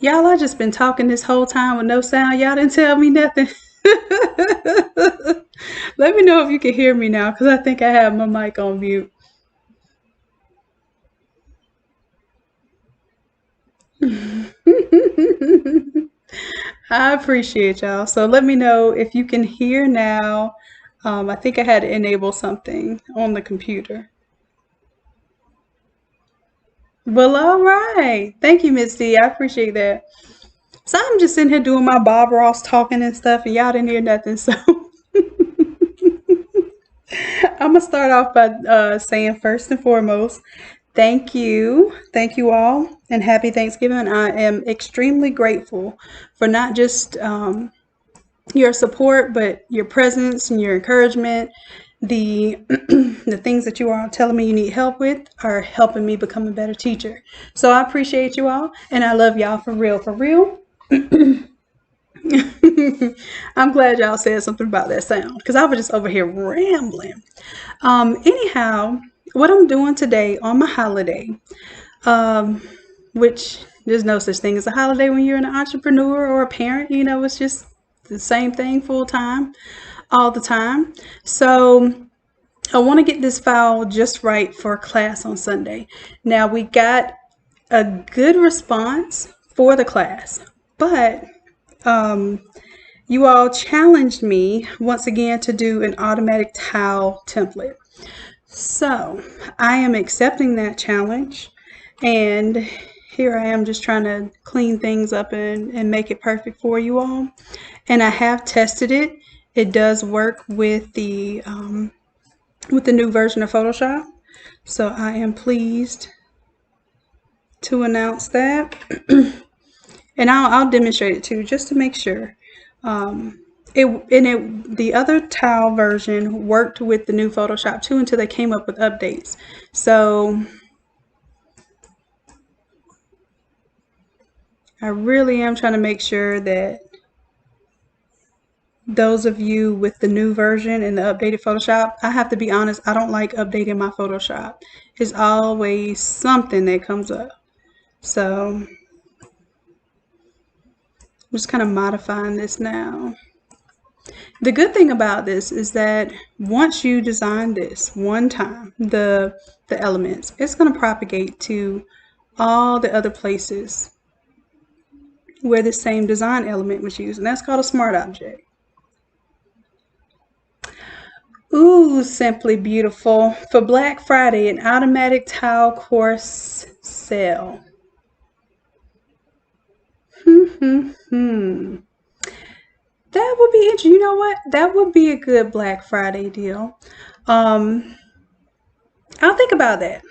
Y'all, I just been talking this whole time with no sound. Y'all didn't tell me nothing. Let me know if you can hear me now, because I think I have my mic on mute. I appreciate y'all. So let me know if you can hear now. I think I had to enable something on the computer. Well, all right. Thank you, Miss D. I appreciate that. So I'm just sitting here doing my Bob Ross talking and stuff, and y'all didn't hear nothing. So I'm gonna start off by saying first and foremost, thank you. Thank you all, and happy Thanksgiving. I am extremely grateful for not just your support, but your presence and your encouragement. The the things that you are telling me you need help with are helping me become a better teacher. So I appreciate you all, and I love y'all for real, for real. I'm glad y'all said something about that sound, because I was just over here rambling. Anyhow, what I'm doing today on my holiday, um, which there's no such thing as a holiday when you're an entrepreneur or a parent, it's just the same thing full time, all the time. So I want to get this file just right for class on Sunday. Now, we got a good response for the class, but you all challenged me once again to do an automatic towel template. So I am accepting that challenge, and here I am just trying to clean things up and make it perfect for you all. And I have tested it. It does work with the new version of Photoshop. So I am pleased to announce that. And I'll demonstrate it too, just to make sure. The other tile version worked with the new Photoshop too until they came up with updates. So I really am trying to make sure that those of you with the new version and the updated Photoshop, I have to be honest, I don't like updating my Photoshop. There's always something that comes up. So I'm just kind of modifying this now. The good thing about this is that once you design this one time, the elements, it's going to propagate to all the other places where the same design element was used, and that's called a smart object. Ooh, simply beautiful. For Black Friday, an automatic tile course sale. That would be interesting. You know what? That would be a good Black Friday deal. I'll think about that.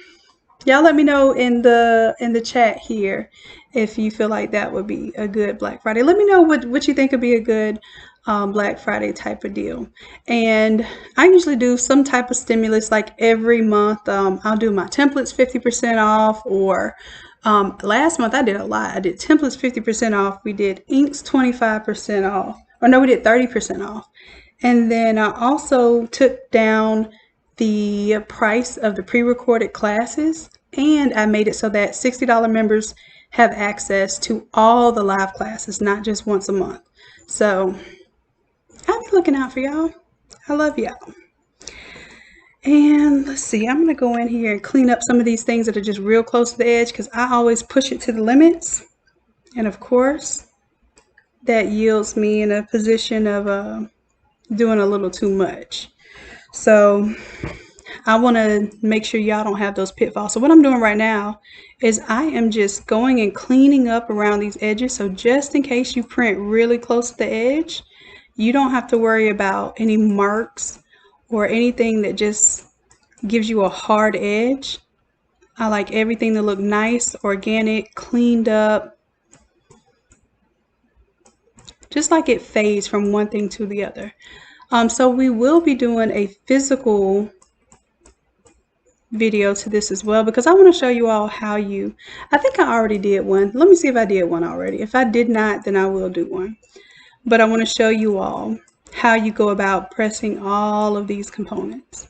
Y'all let me know in the chat here if you feel like that would be a good Black Friday. Let me know what you think would be a good Black Friday type of deal. And I usually do some type of stimulus like every month. I'll do my templates 50% off, or last month I did a lot. I did templates 50% off. We did inks 25% off. Or no, we did 30% off. And then I also took down the price of the pre-recorded classes, and I made it so that $60 members have access to all the live classes, not just once a month. So I'll be looking out for y'all. I love y'all. And let's see, I'm going to go in here and clean up some of these things that are just real close to the edge, because I always push it to the limits. And of course, that yields me in a position of doing a little too much. So I want to make sure y'all don't have those pitfalls. So what I'm doing right now is I am just going and cleaning up around these edges. So just in case you print really close to the edge, you don't have to worry about any marks or anything that just gives you a hard edge. I like everything to look nice, organic, cleaned up, just like it fades from one thing to the other. So we will be doing a physical video to this as well, because I want to show you all how I think I already did one. Let me see if I did one already. If I did not, then I will do one. But I want to show you all how you go about pressing all of these components.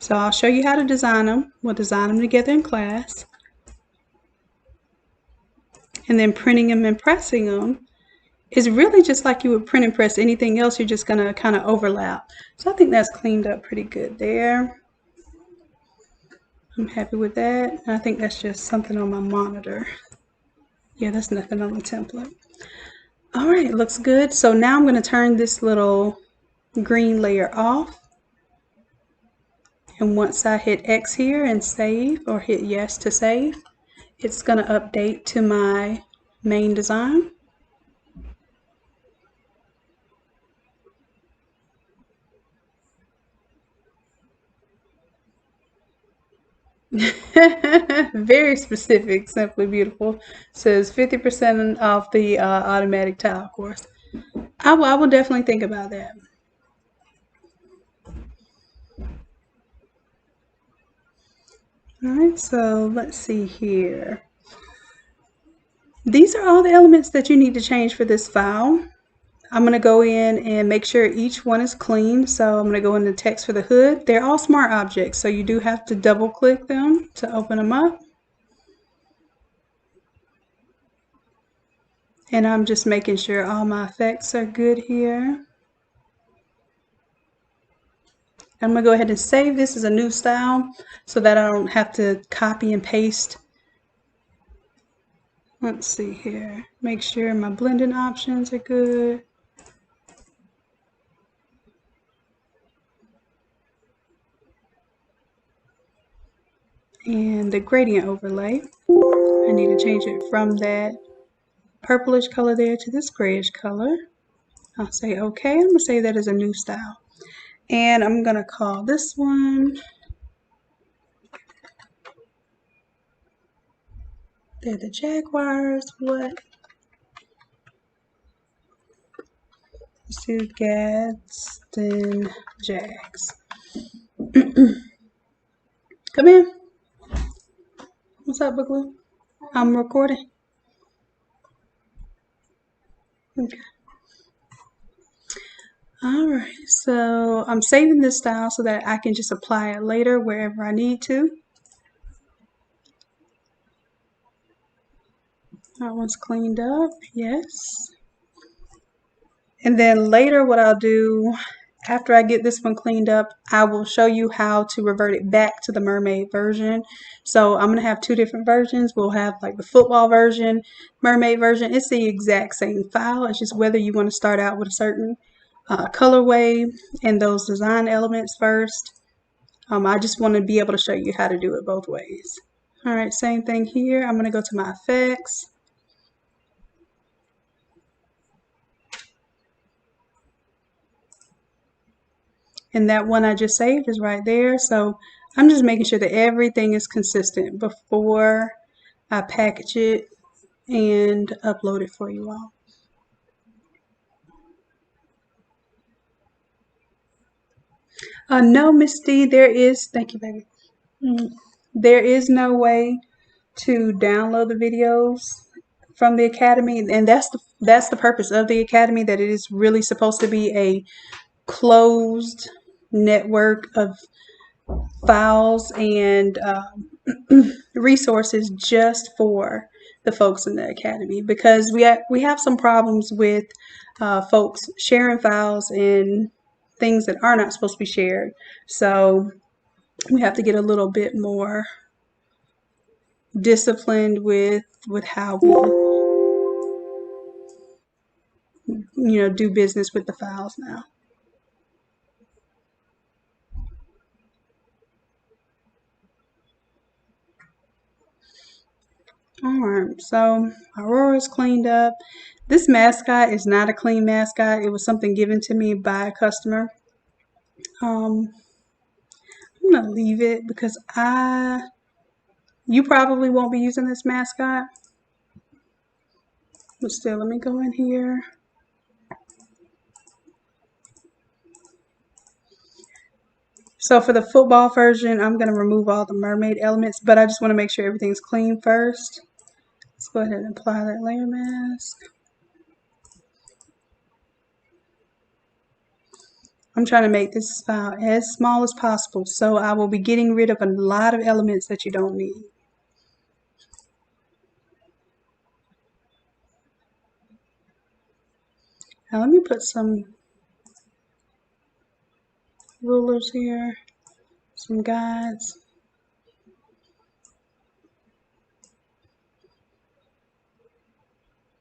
So I'll show you how to design them. We'll design them together in class. And then printing them and pressing them is really just like you would print and press anything else. You're just going to kind of overlap. So I think that's cleaned up pretty good there. I'm happy with that. I think that's just something on my monitor. Yeah, that's nothing on the template. All right, it looks good. So now I'm going to turn this little green layer off. And once I hit X here and save, or hit yes to save, it's going to update to my main design. Very specific, Simply Beautiful. Says 50% off the automatic tile course. I will definitely think about that. Alright, so let's see here. These are all the elements that you need to change for this file. I'm going to go in and make sure each one is clean. So I'm going to go into text for the hood. They're all smart objects, so you do have to double click them to open them up. And I'm just making sure all my effects are good here. I'm going to go ahead and save this as a new style so that I don't have to copy and paste. Let's see here. Make sure my blending options are good. And the gradient overlay, I need to change it from that purplish color there to this grayish color. I'll say okay. I'm going to save that as a new style. And I'm going to call this one, they're the Jaguars, what? Let's do Gadsden Jags. Come in. What's up, Boogaloo? I'm recording. Okay. Alright, so I'm saving this style so that I can just apply it later wherever I need to. That one's cleaned up, yes. And then later what I'll do, after I get this one cleaned up, I will show you how to revert it back to the Mermaid version. So I'm going to have two different versions. We'll have like the football version, Mermaid version. It's the exact same file. It's just whether you want to start out with a certain colorway and those design elements first. I just want to be able to show you how to do it both ways. All right, same thing here. I'm going to go to my effects. And that one I just saved is right there. So I'm just making sure that everything is consistent before I package it and upload it for you all. No, Miss D, thank you, baby. There is no way to download the videos from the Academy, and that's the purpose of the Academy, that it is really supposed to be a closed network of files and resources just for the folks in the Academy, because we have some problems with folks sharing files and things that are not supposed to be shared. So we have to get a little bit more disciplined with how we do business with the files now. Alright, so Aurora's cleaned up. This mascot is not a clean mascot. It was something given to me by a customer. I'm gonna leave it because you probably won't be using this mascot. But still, let me go in here. So for the football version, I'm going to remove all the mermaid elements, but I just want to make sure everything's clean first. Let's go ahead and apply that layer mask. I'm trying to make this file as small as possible, so I will be getting rid of a lot of elements that you don't need. Now let me put some rulers here, some guides.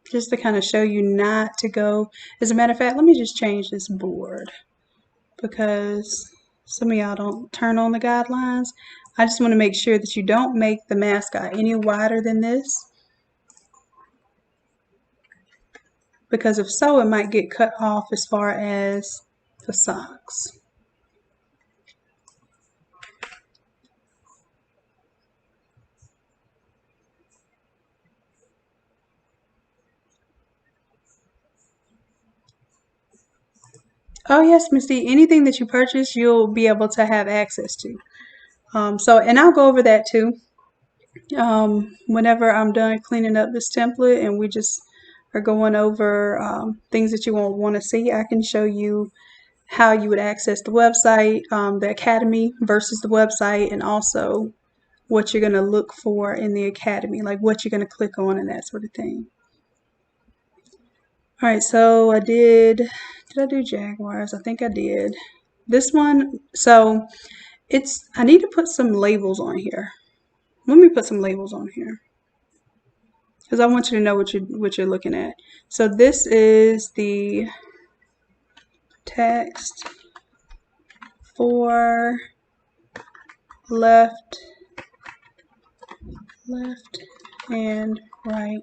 Just to kind of show you not to go. As a matter of fact, let me just change this board because some of y'all don't turn on the guidelines. I just want to make sure that you don't make the mascot any wider than this, because if so, it might get cut off as far as the socks. Oh yes, Misty, anything that you purchase, you'll be able to have access to. And I'll go over that too. Whenever I'm done cleaning up this template and we just are going over things that you won't want to see, I can show you how you would access the website, the academy versus the website, and also what you're going to look for in the academy, like what you're going to click on and that sort of thing. All right, so did I do Jaguars? I think I did. This one, so I need to put some labels on here. Let me put some labels on here because I want you to know what you're looking at. So this is the text for left and right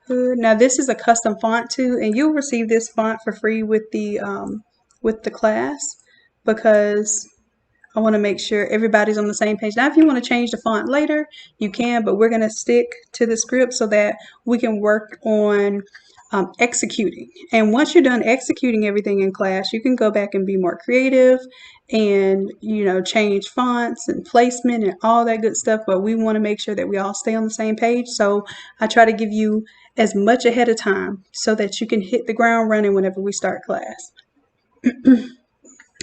hood. Now this is a custom font too, and you'll receive this font for free with the class, because I want to make sure everybody's on the same page. Now if you want to change the font later, you can, but we're going to stick to the script so that we can work on executing. And once you're done executing everything in class, you can go back and be more creative and, you know, change fonts and placement and all that good stuff. But we want to make sure that we all stay on the same page. So I try to give you as much ahead of time so that you can hit the ground running whenever we start class.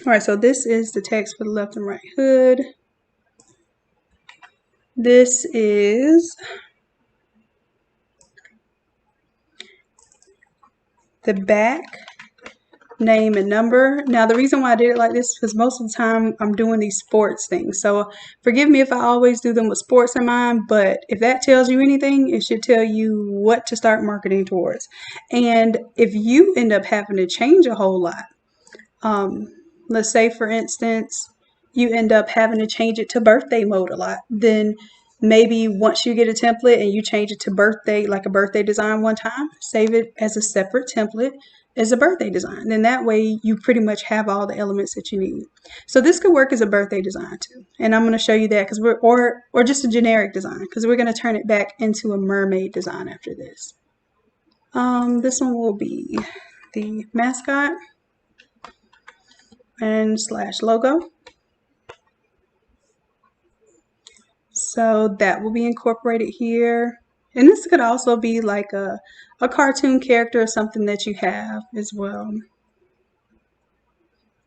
All right, so this is the text for the left and right hood. This is the back, name and number. Now the reason why I did it like this is because most of the time I'm doing these sports things. So forgive me if I always do them with sports in mind, but if that tells you anything, it should tell you what to start marketing towards. And if you end up having to change a whole lot, let's say for instance, you end up having to change it to birthday mode a lot, then maybe once you get a template and you change it to birthday, like a birthday design one time, save it as a separate template as a birthday design. Then that way you pretty much have all the elements that you need. So this could work as a birthday design too. And I'm going to show you that because or just a generic design, because we're going to turn it back into a mermaid design after this. This one will be the mascot and / logo. So that will be incorporated here. And this could also be like a cartoon character or something that you have as well.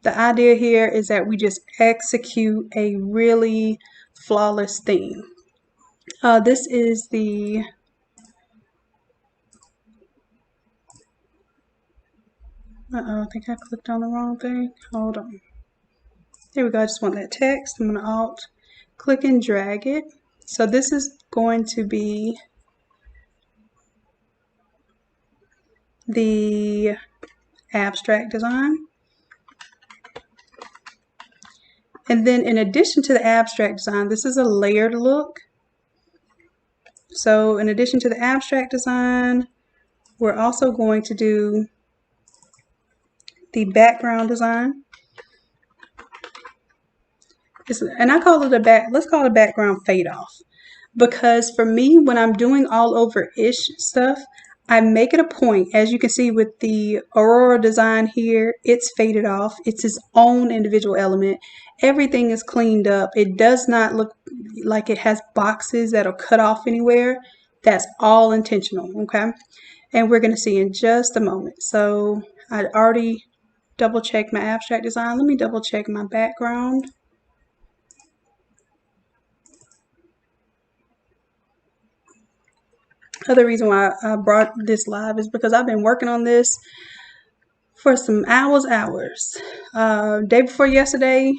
The idea here is that we just execute a really flawless theme. This is the I think I clicked on the wrong thing. Hold on. There we go. I just want that text. I'm going to Alt click and drag it. So this is going to be the abstract design. And then in addition to the abstract design, this is a layered look. So in addition to the abstract design, we're also going to do the background design. And I call it let's call it a background fade off. Because for me, when I'm doing all over-ish stuff, I make it a point, as you can see with the Aurora design here, it's faded off. It's its own individual element. Everything is cleaned up. It does not look like it has boxes that'll cut off anywhere. That's all intentional, okay? And we're going to see in just a moment. So I already double checked my abstract design. Let me double check my background. Other reason why I brought this live is because I've been working on this for some hours. Day before yesterday,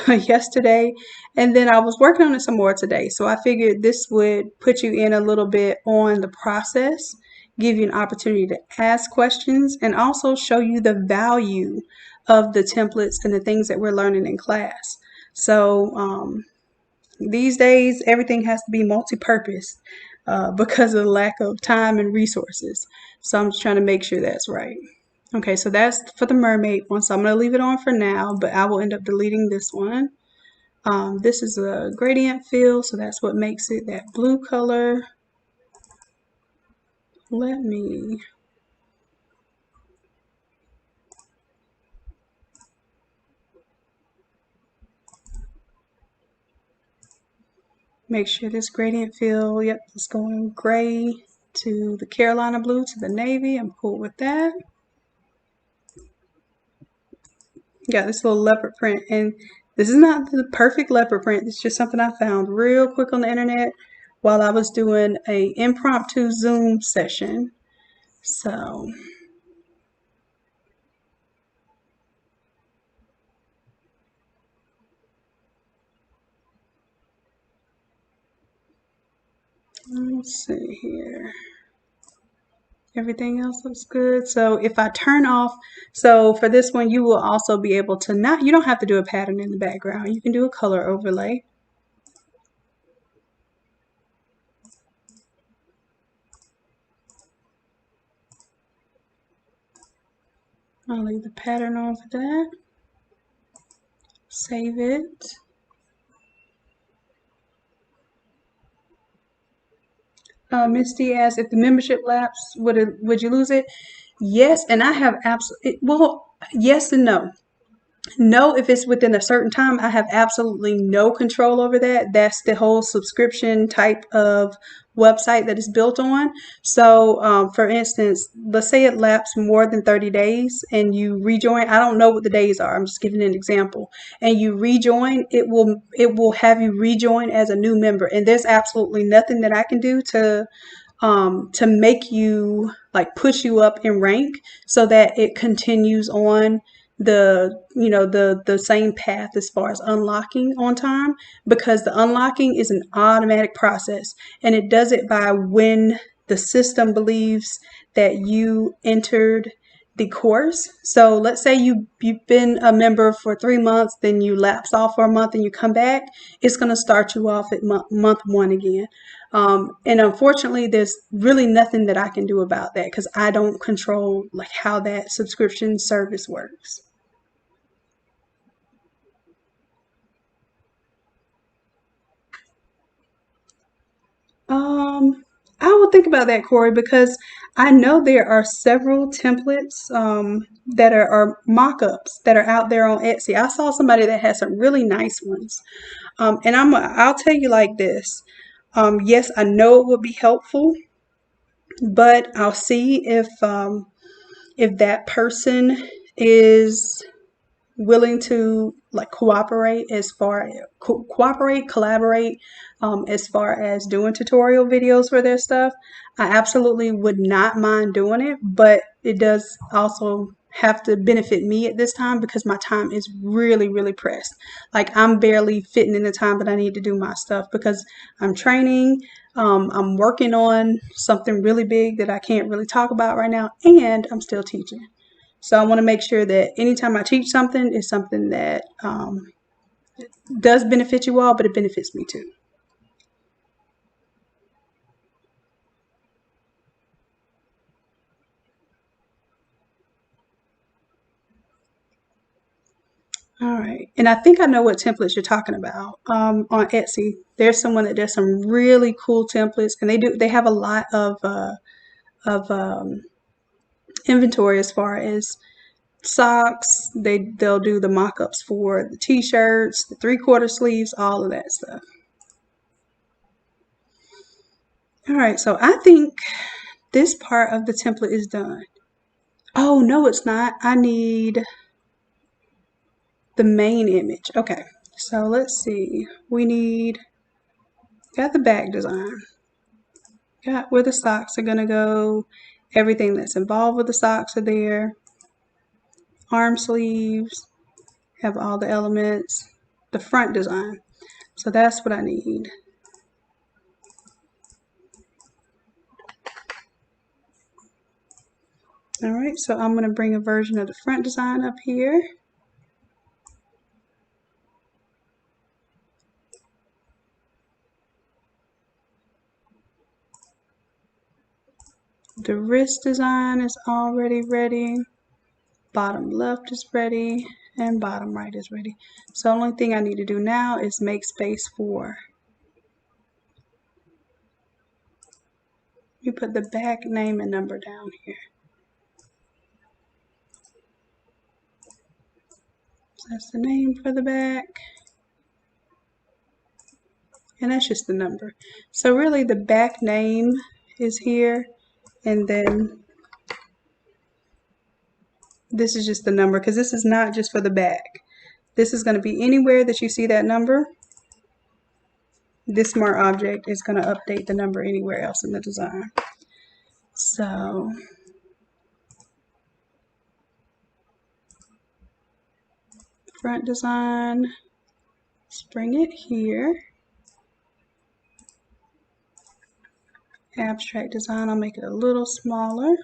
yesterday, and then I was working on it some more today. So I figured this would put you in a little bit on the process, give you an opportunity to ask questions, and also show you the value of the templates and the things that we're learning in class. So these days, everything has to be multi-purpose because of the lack of time and resources. So I'm just trying to make sure that's right. Okay, so that's for the mermaid one. So I'm going to leave it on for now, but I will end up deleting this one. This is a gradient fill, so that's what makes it that blue color. Let me make sure this gradient fill, yep, it's going gray to the Carolina blue to the navy. I'm cool with that. Got this little leopard print, and this is not the perfect leopard print. It's just something I found real quick on the internet while I was doing a impromptu Zoom session. So let's see here. Everything else looks good. So if I turn off, so for this one, you will also be able to you don't have to do a pattern in the background. You can do a color overlay. I'll leave the pattern on for that. Save it. Misty asks, if the membership lapse, would you lose it? Yes, and I have absolutely, well, yes and no. No, if it's within a certain time, I have absolutely no control over that. That's the whole subscription type of website that is built on. So, for instance, let's say it lapsed more than 30 days and you rejoin. I don't know what the days are. I'm just giving an example. And you rejoin, it will have you rejoin as a new member. And there's absolutely nothing that I can do to make you like push you up in rank so that it continues on the same path as far as unlocking on time, because the unlocking is an automatic process and it does it by when the system believes that you entered the course. So let's say you've been a member for 3 months, then you lapse off for a month and you come back, it's going to start you off at month one again. And unfortunately, there's really nothing that I can do about that because I don't control like how that subscription service works. I will think about that, Corey, because I know there are several templates that are mock-ups that are out there on Etsy. I saw somebody that had some really nice ones. And I'll tell you like this. Yes, I know it would be helpful, but I'll see if that person is willing to like cooperate as far cooperate collaborate as far as doing tutorial videos for their stuff. I absolutely would not mind doing it, but it does also have to benefit me at this time because my time is really pressed. Like I'm barely fitting in the time that I need to do my stuff because I'm training, I'm working on something really big that I can't really talk about right now, and I'm still teaching. So I want to make sure that anytime I teach something, it's something that does benefit you all, but it benefits me too. All right. And I think I know what templates you're talking about. On Etsy, there's someone that does some really cool templates, and they have a lot of inventory as far as socks. They'll do the mock-ups for the t-shirts, the 3/4 sleeves, all of that stuff. All right, so I think this part of the template is done. Oh, no, it's not. I need the main image. Okay, so let's see. Got the back design. Got where the socks are going to go. Everything that's involved with the socks are there. arm sleeves, have all the elements, the front design. So that's what I need. All right, so I'm going to bring a version of the front design up here. The wrist design is already ready. Bottom left is ready, and bottom right is ready. So the only thing I need to do now is make space for. You put the back name and number down here. So that's the name for the back. And that's just the number. So really the back name is here, and then this is just the number, because this is not just for the back. This is going to be anywhere that you see that number. This smart object is going to update the number anywhere else in the design. So front design, let's bring it here. Abstract design, I'll make it a little smaller.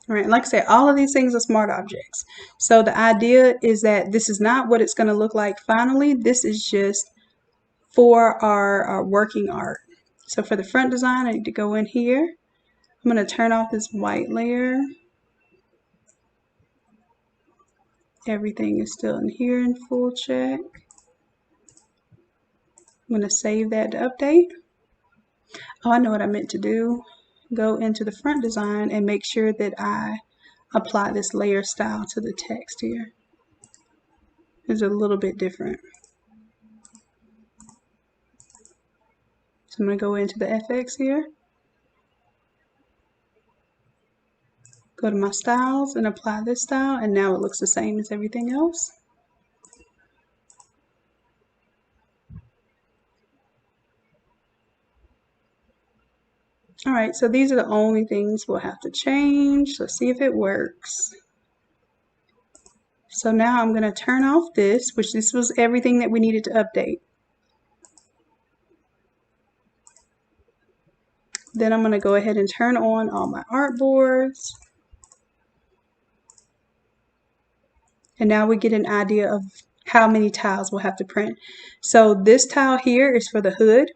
All right, like I said, all of these things are smart objects. So the idea is that this is not what it's going to look like finally. This is just for our working art. So for the front design, I need to go in here. I'm going to turn off this white layer. Everything is still in here in full check. I'm going to save that to update. Oh, I know what I meant to do. Go into the front design and make sure that I apply this layer style to the text here. It's a little bit different. So I'm going to go into the FX here. Go to my styles and apply this style, and now it looks the same as everything else. All right, so these are the only things we'll have to change. Let's see if it works. So now I'm going to turn off this, which this was everything that we needed to update. Then I'm going to go ahead and turn on all my artboards. And now we get an idea of how many tiles we'll have to print. So this tile here is for the hood.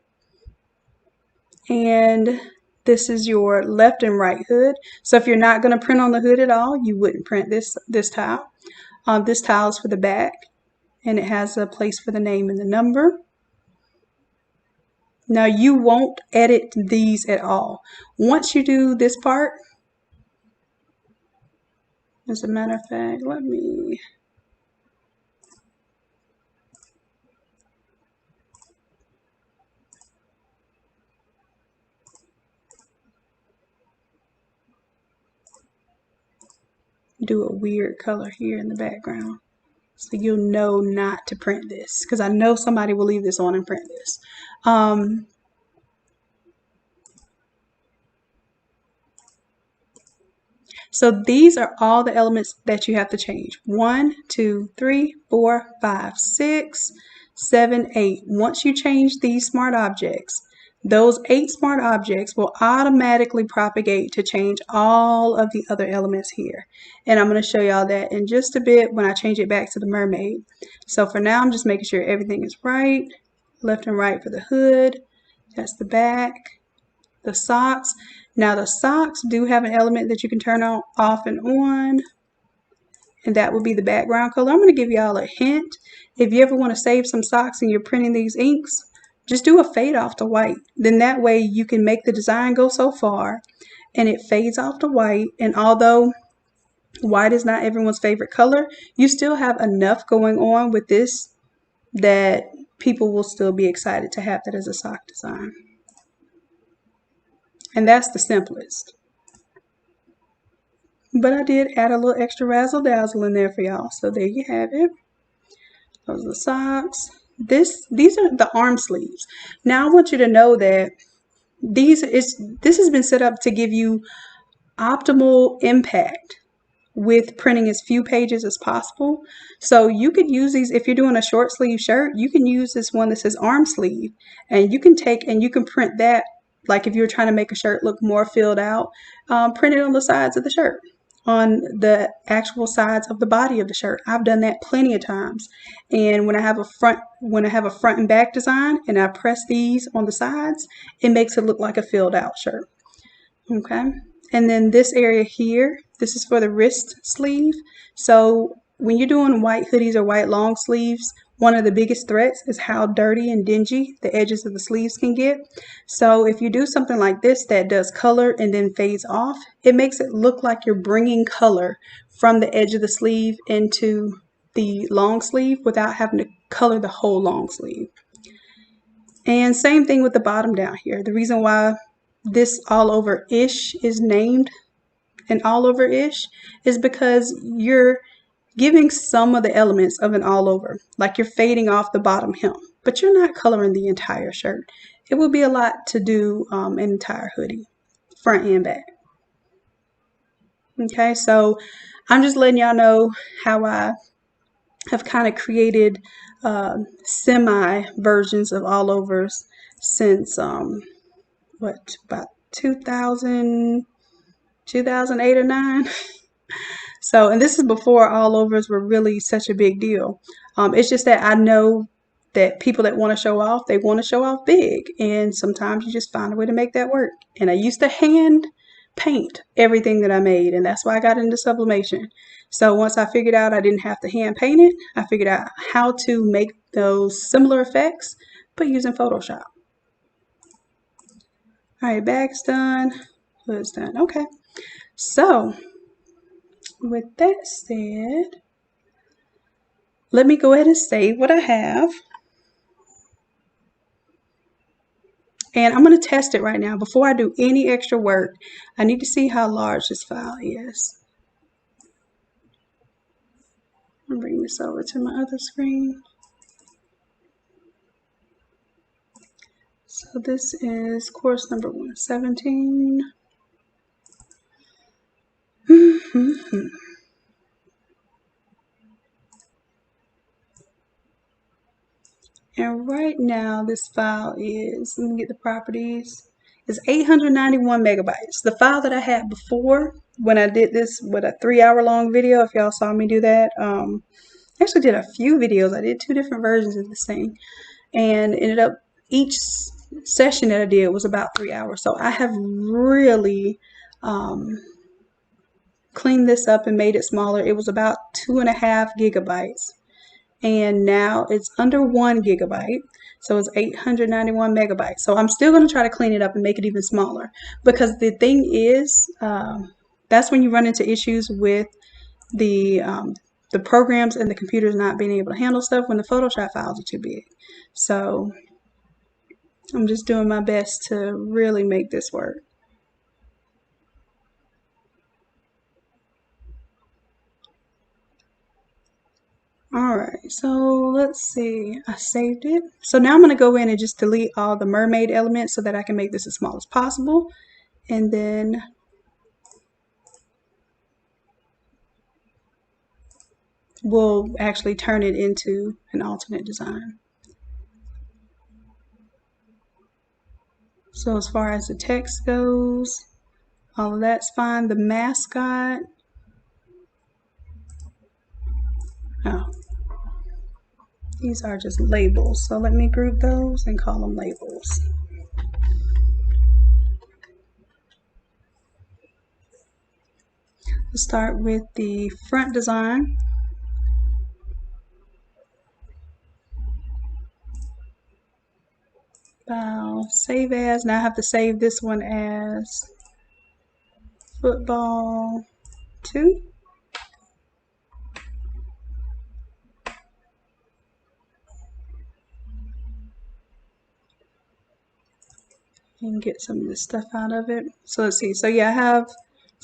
And this is your left and right hood. So if you're not going to print on the hood at all, you wouldn't print this tile. This tile is for the back, and it has a place for the name and the number. Now you won't edit these at all. Once you do this part, as a matter of fact, let me do a weird color here in the background, so you'll know not to print this, because I know somebody will leave this on and print this. So these are all the elements that you have to change. 1, 2, 3, 4, 5, 6, 7, 8. Once you change these smart objects, those 8 smart objects will automatically propagate to change all of the other elements here. And I'm going to show y'all that in just a bit when I change it back to the mermaid. So for now, I'm just making sure everything is right. Left and right for the hood. That's the back. The socks. Now the socks do have an element that you can turn on, off and on. And that will be the background color. I'm going to give y'all a hint. If you ever want to save some socks and you're printing these inks, just do a fade off to white. Then that way you can make the design go so far and it fades off to white. And although white is not everyone's favorite color, you still have enough going on with this that people will still be excited to have that as a sock design. And that's the simplest. But I did add a little extra razzle dazzle in there for y'all. So there you have it. Those are the socks. These are the arm sleeves. Now I want you to know that this has been set up to give you optimal impact with printing as few pages as possible. So you could use these if you're doing a short sleeve shirt. You can use this one that says arm sleeve, and you can print that. Like if you're trying to make a shirt look more filled out, print it on the sides of the shirt, on the actual sides of the body of the shirt. I've done that plenty of times. And when I have a front and back design and I press these on the sides, it makes it look like a filled out shirt. Okay. And then this area here, this is for the wrist sleeve. So when you're doing white hoodies or white long sleeves, one of the biggest threats is how dirty and dingy the edges of the sleeves can get. So if you do something like this that does color and then fades off, it makes it look like you're bringing color from the edge of the sleeve into the long sleeve without having to color the whole long sleeve. And same thing with the bottom down here. The reason why this all over-ish is named an all over-ish is because you're giving some of the elements of an all over, like you're fading off the bottom hem, but you're not coloring the entire shirt. It would be a lot to do an entire hoodie, front and back. Okay, so I'm just letting y'all know how I have kind of created semi versions of all overs since about 2008 or 9. So, and this is before all overs were really such a big deal. It's just that I know that people that want to show off, they want to show off big. And sometimes you just find a way to make that work. And I used to hand paint everything that I made. And that's why I got into sublimation. So once I figured out I didn't have to hand paint it, I figured out how to make those similar effects, but using Photoshop. All right, bag's done, hood's done. Okay, so with that said, let me go ahead and save what I have. And I'm going to test it right now. Before I do any extra work, I need to see how large this file is. I'll bring this over to my other screen. So this is course number 117. And right now this file is, let me get the properties, is 891 megabytes. The file that I had before when I did this with a 3-hour long video, if y'all saw me do that, I actually did a few videos. I did 2 different versions of this thing, and ended up each session that I did was about 3 hours. So I have really cleaned this up and made it smaller. It was about 2.5 gigabytes. And now it's under 1 gigabyte. So it's 891 megabytes. So I'm still going to try to clean it up and make it even smaller. Because the thing is, that's when you run into issues with the programs and the computers not being able to handle stuff when the Photoshop files are too big. So I'm just doing my best to really make this work. Alright, so let's see, I saved it. So now I'm going to go in and just delete all the mermaid elements so that I can make this as small as possible. And then we'll actually turn it into an alternate design. So as far as the text goes, all of that's fine. The mascot, oh, these are just labels. So let me group those and call them labels. Let's start with the front design. File, save as. Now I have to save this one as football 2. And get some of this stuff out of it. So let's see. So yeah, I have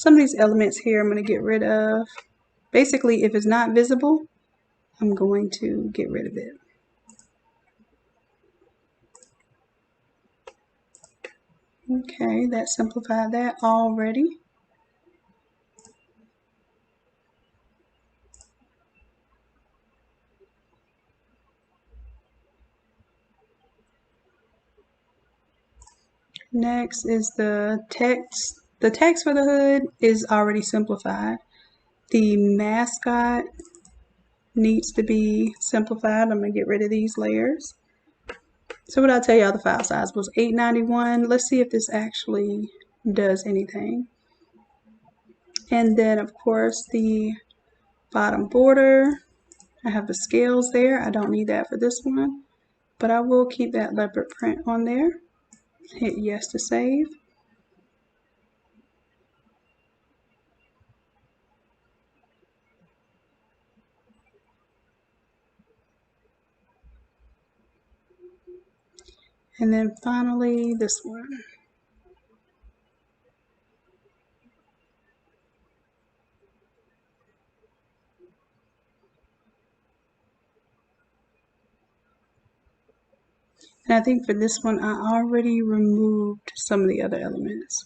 some of these elements here I'm going to get rid of. Basically, if it's not visible, I'm going to get rid of it. Okay, that simplified that already. Next is the text. The text for the hood is already simplified. The mascot needs to be simplified. I'm going to get rid of these layers. So what I tell y'all, the file size was 891. Let's see if this actually does anything. And then of course the bottom border, I have the scales there. I don't need that for this one, but I will keep that leopard print on there. Hit yes to save. And then finally this one. And I think for this one, I already removed some of the other elements.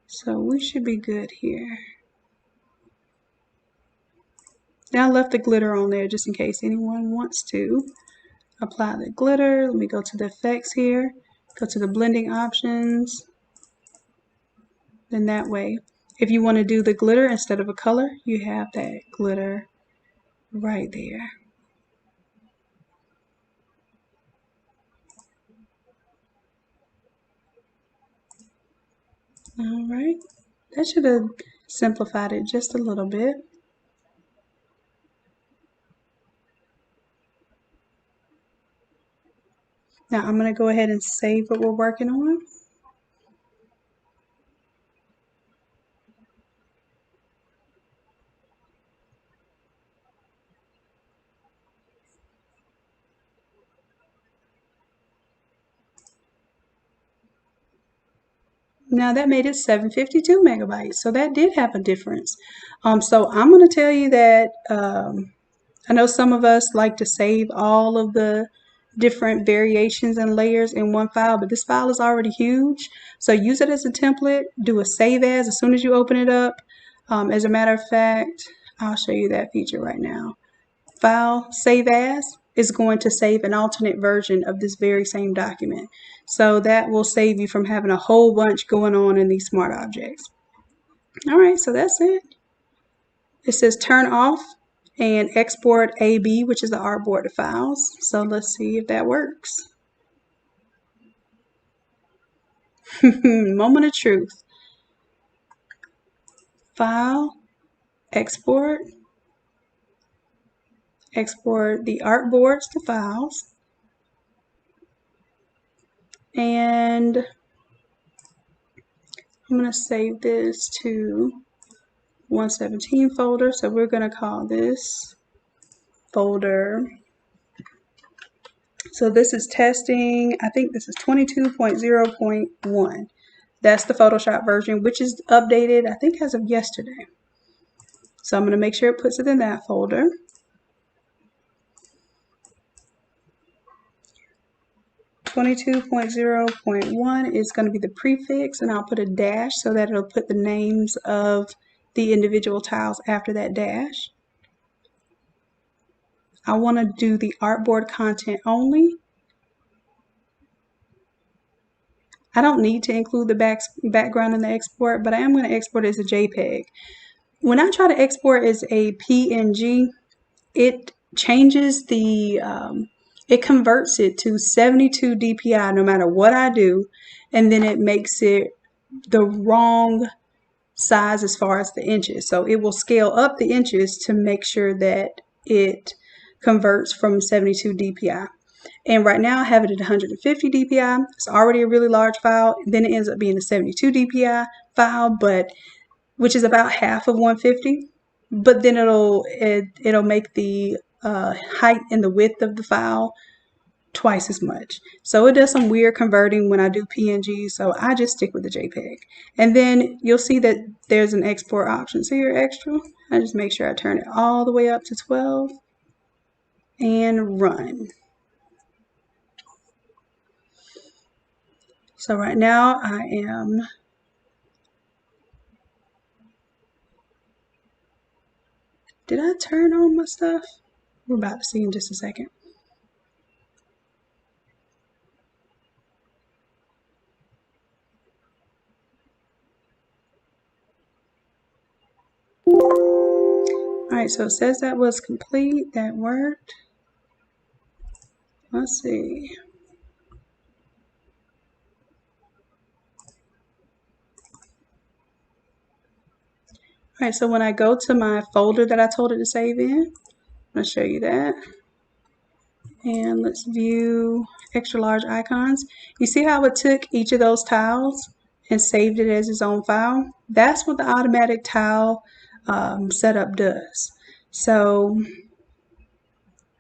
So we should be good here. Now I left the glitter on there just in case anyone wants to apply the glitter. Let me go to the effects here, go to the blending options. Then that way, if you want to do the glitter instead of a color, you have that glitter right there. All right, that should have simplified it just a little bit. Now I'm going to go ahead and save what we're working on. Now that made it 752 megabytes, so that did have a difference. So I'm going to tell you that I know some of us like to save all of the different variations and layers in one file, but this file is already huge. So use it as a template, do a save as soon as you open it up. As a matter of fact, I'll show you that feature right now. File, save as is going to save an alternate version of this very same document. So that will save you from having a whole bunch going on in these smart objects. All right, so that's it. It says turn off and export AB, which is the artboard to files. So let's see if that works. Moment of truth. File, export the artboards to files. And I'm going to save this to 117 folder. So we're going to call this folder. So this is testing. I think this is 22.0.1. That's the Photoshop version, which is updated, I think, as of yesterday. So I'm going to make sure it puts it in that folder. 22.0.1 is going to be the prefix, and I'll put a dash so that it'll put the names of the individual tiles after that dash. I want to do the artboard content only. I don't need to include the background in the export, but I am going to export it as a JPEG. When I try to export as a PNG, it changes the, it converts it to 72 DPI no matter what I do, and then it makes it the wrong size as far as the inches. So it will scale up the inches to make sure that it converts from 72 DPI. And right now I have it at 150 DPI. It's already a really large file. Then it ends up being a 72 DPI file, which is about half of 150. But then it'll make the height and the width of the file twice as much. So it does some weird converting when I do PNG, so I just stick with the JPEG. And then you'll see that there's an export options here, extra. I just make sure I turn it all the way up to 12 and run. So right now I am did I turn on my stuff? We're about to see in just a second. Alright, so it says that was complete, that worked. Let's see. Alright, so when I go to my folder that I told it to save in, I'm going to show you that. And let's view extra large icons. You see how it took each of those tiles and saved it as its own file? That's what the automatic tile setup does. So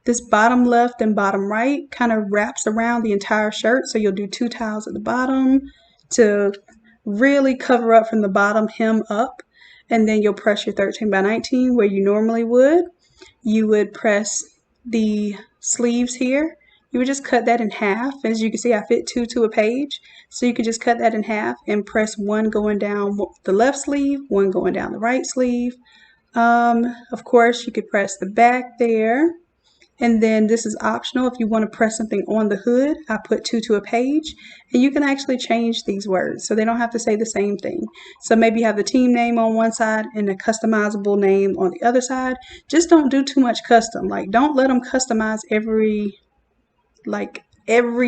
this bottom left and bottom right kind of wraps around the entire shirt. So you'll do 2 tiles at the bottom to really cover up from the bottom hem up. And then you'll press your 13 by 19 where you normally would. You would press the sleeves here. You would just cut that in half. As you can see, I fit 2 to a page. So you can just cut that in half and press 1 going down the left sleeve, 1 going down the right sleeve. Of course, you could press the back there. And then this is optional if you want to press something on the hood. I put 2 to a page, and you can actually change these words so they don't have to say the same thing. So maybe you have the team name on one side and a customizable name on the other side. Just don't do too much custom. Like, don't let them customize every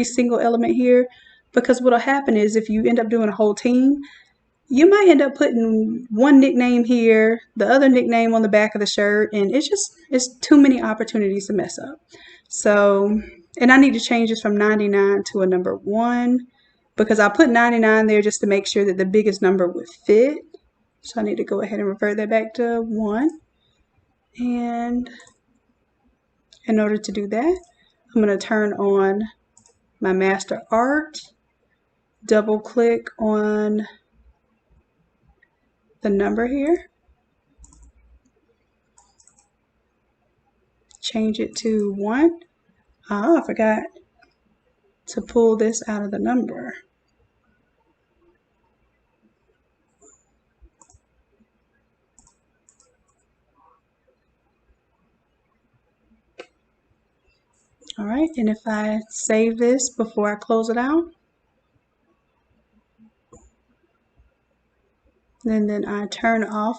single element here, because what'll happen is if you end up doing a whole team, you might end up putting one nickname here, the other nickname on the back of the shirt, and it's too many opportunities to mess up. So, and I need to change this from 99 to a number 1 because I put 99 there just to make sure that the biggest number would fit. So I need to go ahead and revert that back to 1. And in order to do that, I'm going to turn on my master art, double click on the number here, change it to 1. I forgot to pull this out of the number. All right, and if I save this before I close it out, then I turn off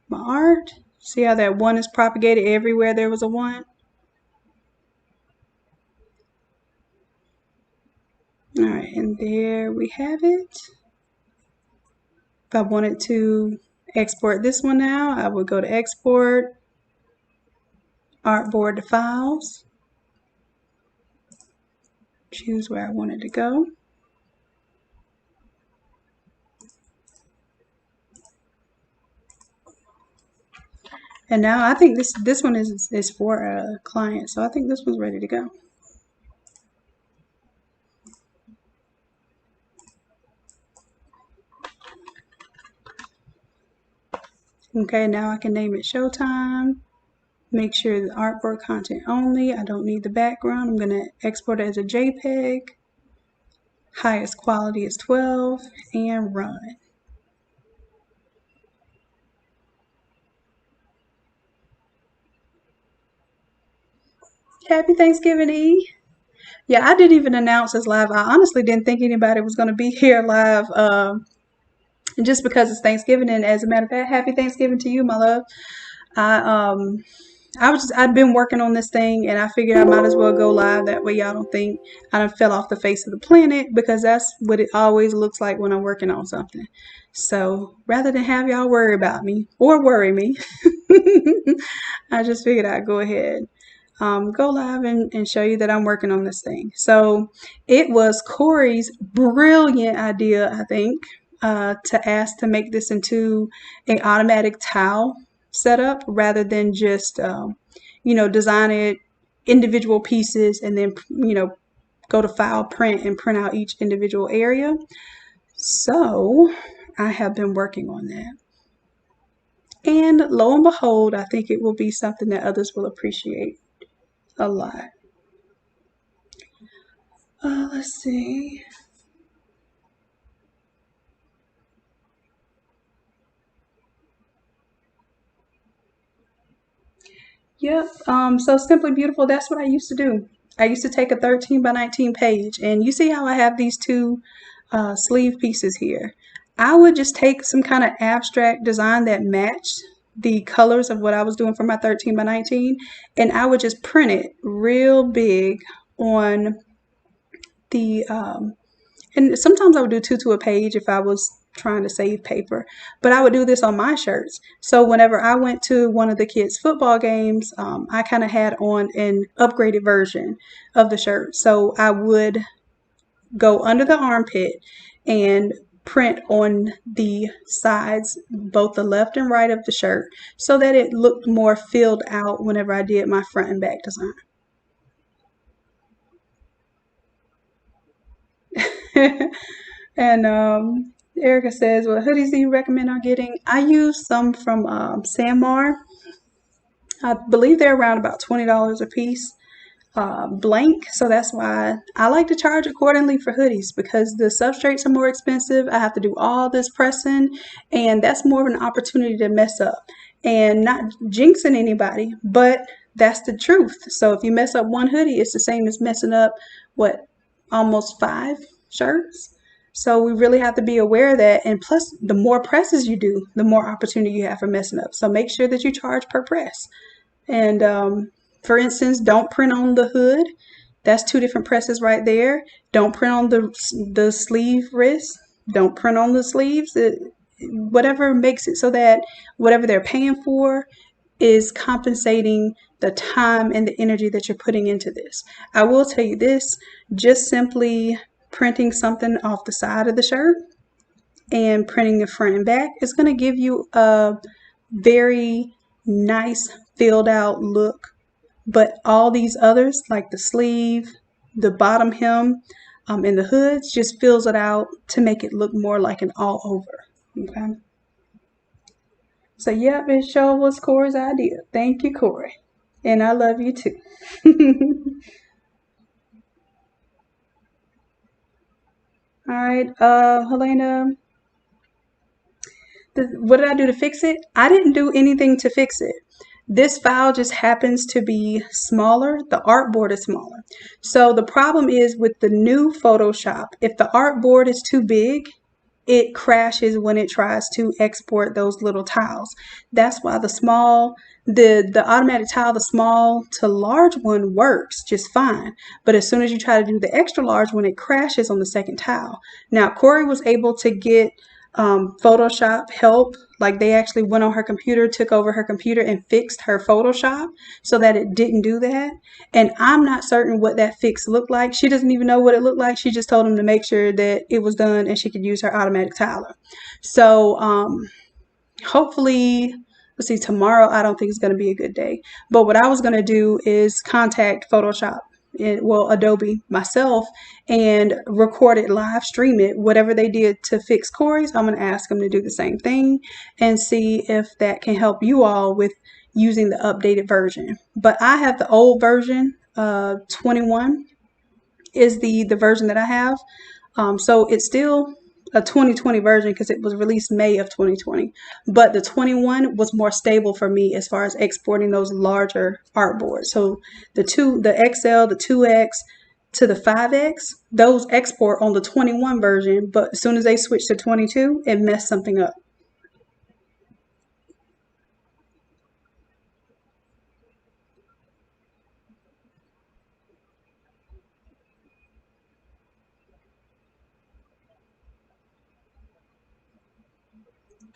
my art. See how that 1 is propagated everywhere there was a 1? All right, and there we have it. If I wanted to export this one now, I would go to Export, Artboard to Files, choose where I wanted to go. And now I think this one is for a client, so I think this one's ready to go. Okay, now I can name it Showtime. Make sure the artboard content only. I don't need the background. I'm going to export it as a JPEG. Highest quality is 12 and run. Happy Thanksgiving, E. Yeah, I didn't even announce this live. I honestly didn't think anybody was going to be here live just because it's Thanksgiving. And as a matter of fact, happy Thanksgiving to you, my love. I'd been working on this thing, and I figured I might as well go live. That way y'all don't think I done fell off the face of the planet, because that's what it always looks like when I'm working on something. So rather than have y'all worry about me or worry me, I just figured I'd go ahead, go live and show you that I'm working on this thing. So it was Corey's brilliant idea, I think, to ask to make this into an automatic towel setup rather than just, design it individual pieces and then, go to file, print, and print out each individual area. So I have been working on that. And lo and behold, I think it will be something that others will appreciate a lot. Let's see. Yep. So Simply Beautiful, that's what I used to do. I used to take a 13 by 19 page, and you see how I have these two sleeve pieces here. I would just take some kind of abstract design that matched the colors of what I was doing for my 13 by 19, and I would just print it real big on the and sometimes I would do two to a page if I was trying to save paper, but I would do this on my shirts. So whenever I went to one of the kids' football games, I kind of had on an upgraded version of the shirt. So I would go under the armpit and print on the sides, both the left and right of the shirt, so that it looked more filled out whenever I did my front and back design. And Erica says, what hoodies do you recommend on getting? I use some from Sanmar. I believe they're around about $20 a piece, blank. So that's why I like to charge accordingly for hoodies, because the substrates are more expensive. I have to do all this pressing, and that's more of an opportunity to mess up. And not jinxing anybody, but that's the truth. So if you mess up one hoodie, it's the same as messing up, what, almost 5 shirts? So we really have to be aware of that. And plus, the more presses you do, the more opportunity you have for messing up. So make sure that you charge per press. And for instance, don't print on the hood. That's 2 different presses right there. Don't print on the sleeve wrist. Don't print on the sleeves. Whatever makes it so that whatever they're paying for is compensating the time and the energy that you're putting into this. I will tell you this, just simply printing something off the side of the shirt and printing the front and back is going to give you a very nice filled out look. But all these others, like the sleeve, the bottom hem, and the hoods, just fills it out to make it look more like an all over. Okay. So yep, it sure was Corey's idea. Thank you, Corey. And I love you too. All right, Helena, what did I do to fix it? I didn't do anything to fix it. This file just happens to be smaller. The artboard is smaller. So the problem is with the new Photoshop, if the artboard is too big, it crashes when it tries to export those little tiles. That's why the automatic tile, the small to large one works just fine. But as soon as you try to do the extra large one, it crashes on the second tile. Now, Corey was able to get Photoshop help. Like they actually went on her computer, took over her computer and fixed her Photoshop so that it didn't do that. And I'm not certain what that fix looked like. She doesn't even know what it looked like. She just told him to make sure that it was done and she could use her automatic tiler. So hopefully, let's see, tomorrow I don't think it's going to be a good day. But what I was going to do is contact Photoshop, Adobe myself, and record it, live stream it. Whatever they did to fix Corey's, I'm going to ask them to do the same thing and see if that can help you all with using the updated version. But I have the old version, 21 is the version that I have. So it's still a 2020 version because it was released May of 2020. But the 21 was more stable for me as far as exporting those larger artboards. So the XL, the 2X to the 5X, those export on the 21 version. But as soon as they switch to 22, it messed something up.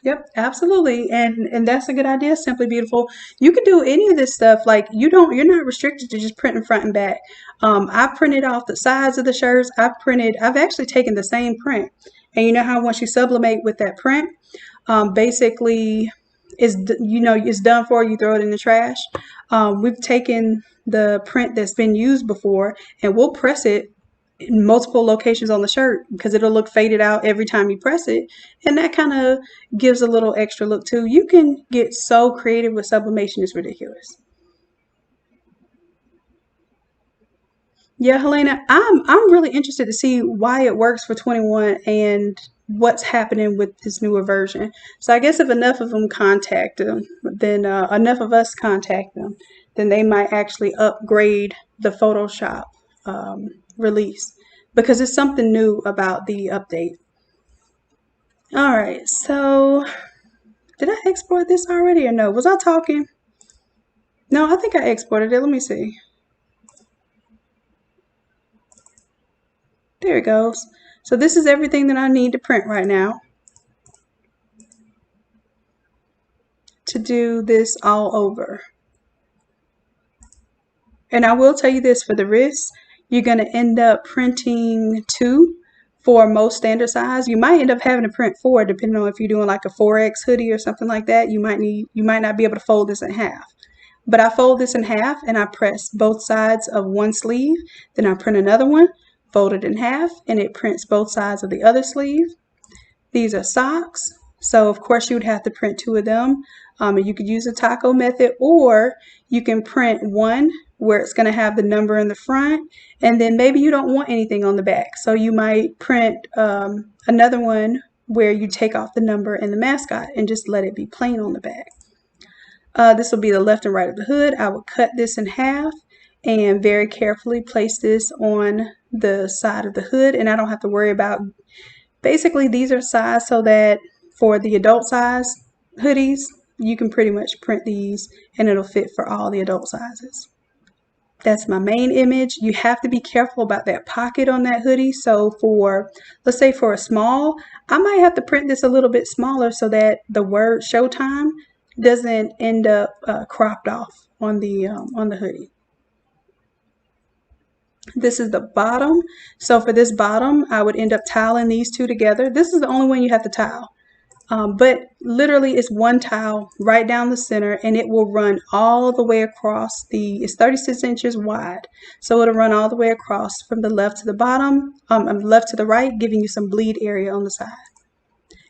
Yep, absolutely. And that's a good idea, Simply Beautiful. You can do any of this stuff. Like you're not restricted to just printing front and back. I printed off the sides of the shirts. I've actually taken the same print. And you know how once you sublimate with that print, basically it's done for you, throw it in the trash. We've taken the print that's been used before and we'll press it in multiple locations on the shirt because it'll look faded out every time you press it, and that kind of gives a little extra look too. You can get so creative with sublimation, it's ridiculous. Yeah, Helena, I'm really interested to see why it works for 21 and what's happening with this newer version. So I guess if enough of them contact them, then enough of us contact them, then they might actually upgrade the Photoshop release because it's something new about the update. All right, so did I export this already or no? Was I talking? No, I think I exported it. Let me see. There it goes. So this is everything that I need to print right now to do this all over. And I will tell you this, for the wrist, you're going to end up printing 2 for most standard size. You might end up having to print 4 depending on if you're doing like a 4X hoodie or something like that. You might not be able to fold this in half. But I fold this in half and I press both sides of one sleeve. Then I print another one, fold it in half, and it prints both sides of the other sleeve. These are socks. So of course you would have to print 2 of them. And you could use the taco method, or you can print one where it's going to have the number in the front, and then maybe you don't want anything on the back. So you might print another one where you take off the number and the mascot and just let it be plain on the back. This will be the left and right of the hood. I will cut this in half and very carefully place this on the side of the hood, and I don't have to worry about, basically these are sized so that for the adult size hoodies, you can pretty much print these and it'll fit for all the adult sizes. That's my main image. You have to be careful about that pocket on that hoodie. So for, let's say for a small, I might have to print this a little bit smaller so that the word Showtime doesn't end up cropped off on the hoodie. This is the bottom. So for this bottom, I would end up tiling these 2 together. This is the only one you have to tile. But literally it's one tile right down the center, and it will run all the way across it's 36 inches wide. So it'll run all the way across from the left to the bottom, left to the right, giving you some bleed area on the side.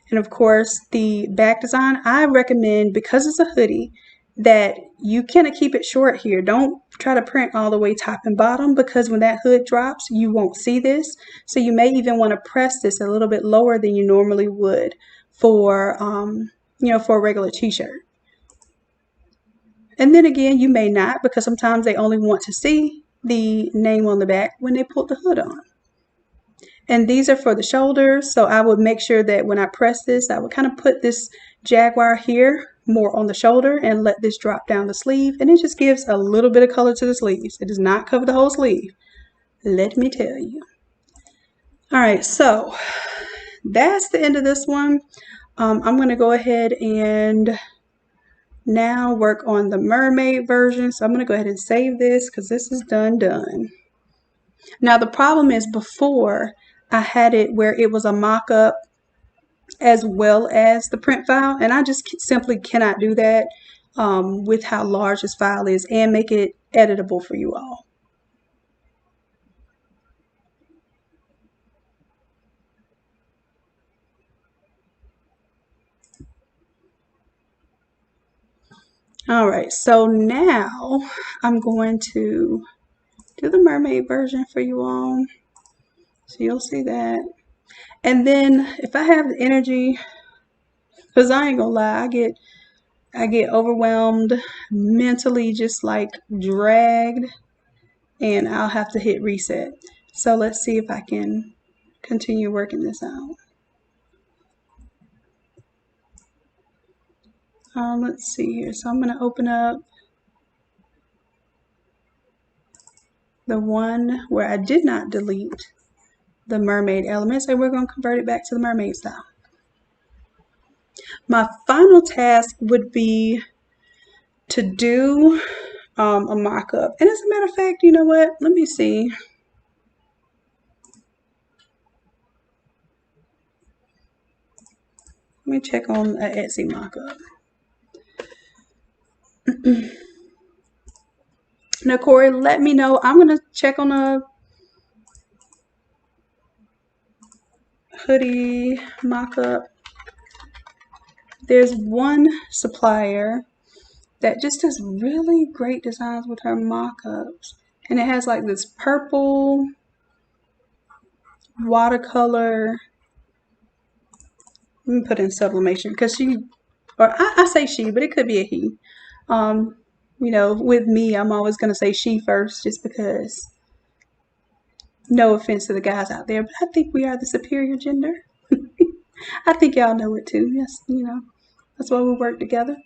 And of course the back design, I recommend, because it's a hoodie, that you kind of keep it short here. Don't try to print all the way top and bottom, because when that hood drops, you won't see this. So you may even want to press this a little bit lower than you normally would for for a regular t-shirt. And then again, you may not, because sometimes they only want to see the name on the back when they put the hood on. And these are for the shoulders, so I would make sure that when I press this, I would kind of put this jaguar here more on the shoulder and let this drop down the sleeve, and it just gives a little bit of color to the sleeves. It does not cover the whole sleeve, let me tell you. All right, so that's the end of this one. I'm going to go ahead and now work on the mermaid version. So I'm going to go ahead and save this because this is done. Now the problem is, before I had it where it was a mock-up as well as the print file, and I just simply cannot do that with how large this file is and make it editable for you all. All right, so now I'm going to do the mermaid version for you all. So you'll see that. And then if I have the energy, because I ain't gonna lie, I get overwhelmed mentally, just like dragged, and I'll have to hit reset. So let's see if I can continue working this out. Let's see here. So I'm going to open up the one where I did not delete the mermaid elements, and we're going to convert it back to the mermaid style. My final task would be to do a mock-up. And as a matter of fact, you know what? Let me see. Let me check on an Etsy mock-up. Now, Corey, let me know. I'm going to check on a hoodie mock-up. There's one supplier that just does really great designs with her mock-ups. And it has like this purple watercolor. Let me put in sublimation because she, or I say she, but it could be a he. You know, with me, I'm always going to say she first just because, no offense to the guys out there, but I think we are the superior gender. I think y'all know it too. Yes, you know, that's why we work together.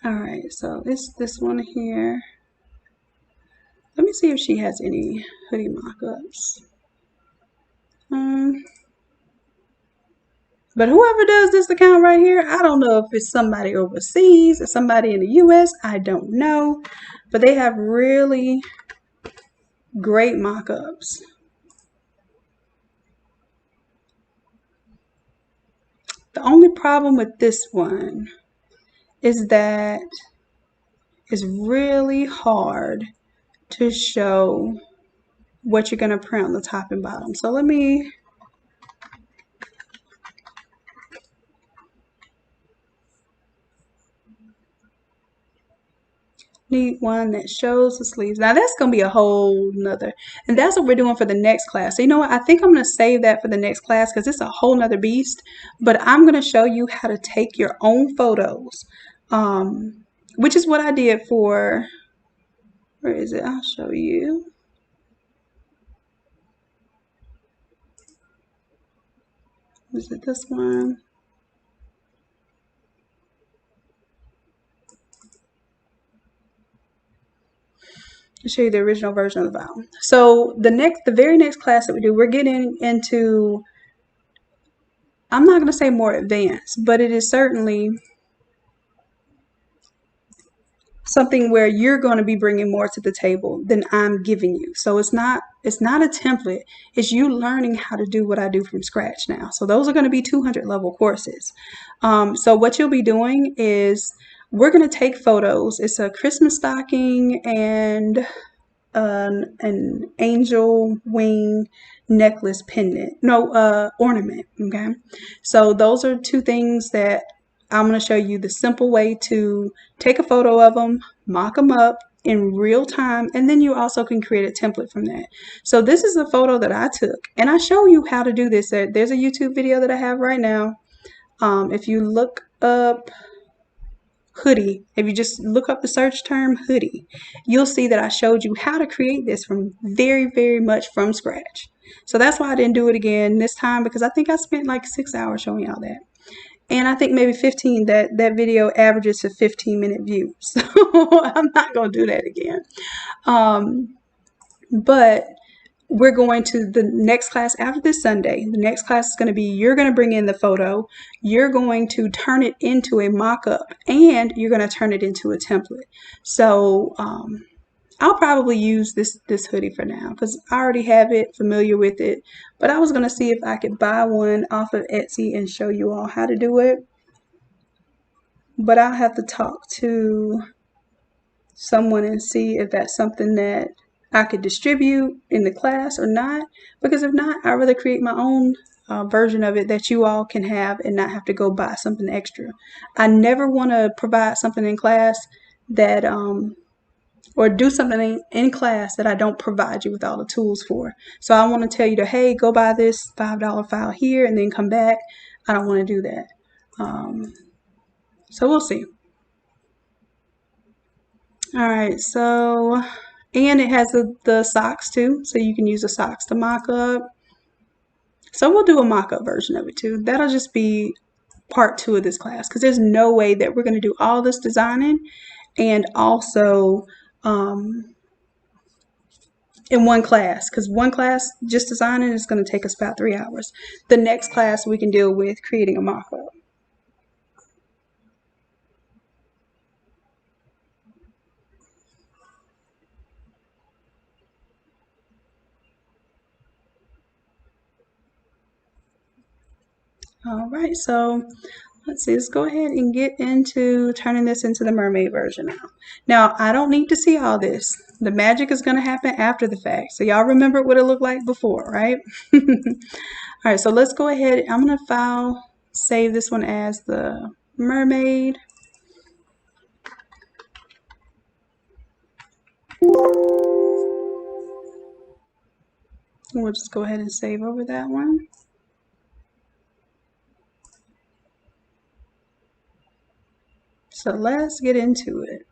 All right, so it's this one here. Let me see if she has any hoodie mock-ups. But whoever does this account right here, I don't know if it's somebody overseas or somebody in the US. I don't know. But they have really great mock-ups. The only problem with this one is that it's really hard to show what you're going to print on the top and bottom. So let me need one that shows the sleeves. Now that's going to be a whole nother, and that's what we're doing for the next class. So you know what? I think I'm going to save that for the next class because it's a whole nother beast. But I'm going to show you how to take your own photos, which is what I did for, where is it? I'll show you. Is it this one? I'll show you the original version of the file. So the very next class that we do, we're getting into, I'm not going to say more advanced, but it is certainly something where you're going to be bringing more to the table than I'm giving you. So it's not a template. It's you learning how to do what I do from scratch now. So those are going to be 200 level courses. So what you'll be doing is we're going to take photos. It's a Christmas stocking and an angel wing necklace pendant. No, ornament. Okay. So those are two things that I'm going to show you the simple way to take a photo of them, mock them up in real time, and then you also can create a template from that. So this is a photo that I took, and I show you how to do this. There's a YouTube video that I have right now. If you look up hoodie, if you just look up the search term hoodie, you'll see that I showed you how to create this from very much from scratch. So that's why I didn't do it again this time, because I think I spent like 6 hours showing y'all that. And I think maybe 15, that video averages to 15-minute view. So I'm not going to do that again. But we're going to the next class after this Sunday. The next class is going to be, you're going to bring in the photo, you're going to turn it into a mock-up, and you're going to turn it into a template. So I'll probably use this hoodie for now because I already have it, familiar with it. But I was going to see if I could buy one off of Etsy and show you all how to do it. But I'll have to talk to someone and see if that's something that I could distribute in the class or not. Because if not, I'd rather create my own version of it that you all can have and not have to go buy something extra. I never want to provide something in class that or do something in class that I don't provide you with all the tools for. So I want to tell you to, hey, go buy this $5 file here and then come back. I don't want to do that. So we'll see. All right, so, and it has the socks too, so you can use the socks to mock up. So we'll do a mock-up version of it too. That'll just be part 2 of this class because there's no way that we're going to do all this designing and also in one class, because one class just designing is going to take us about 3 hours. The next class we can deal with creating a mock-up. All right, so let's see, let's go ahead and get into turning this into the mermaid version now. Now, I don't need to see all this. The magic is going to happen after the fact. So y'all remember what it looked like before, right? All right, so let's go ahead. I'm going to file, save this one as the mermaid. We'll just go ahead and save over that one. So let's get into it.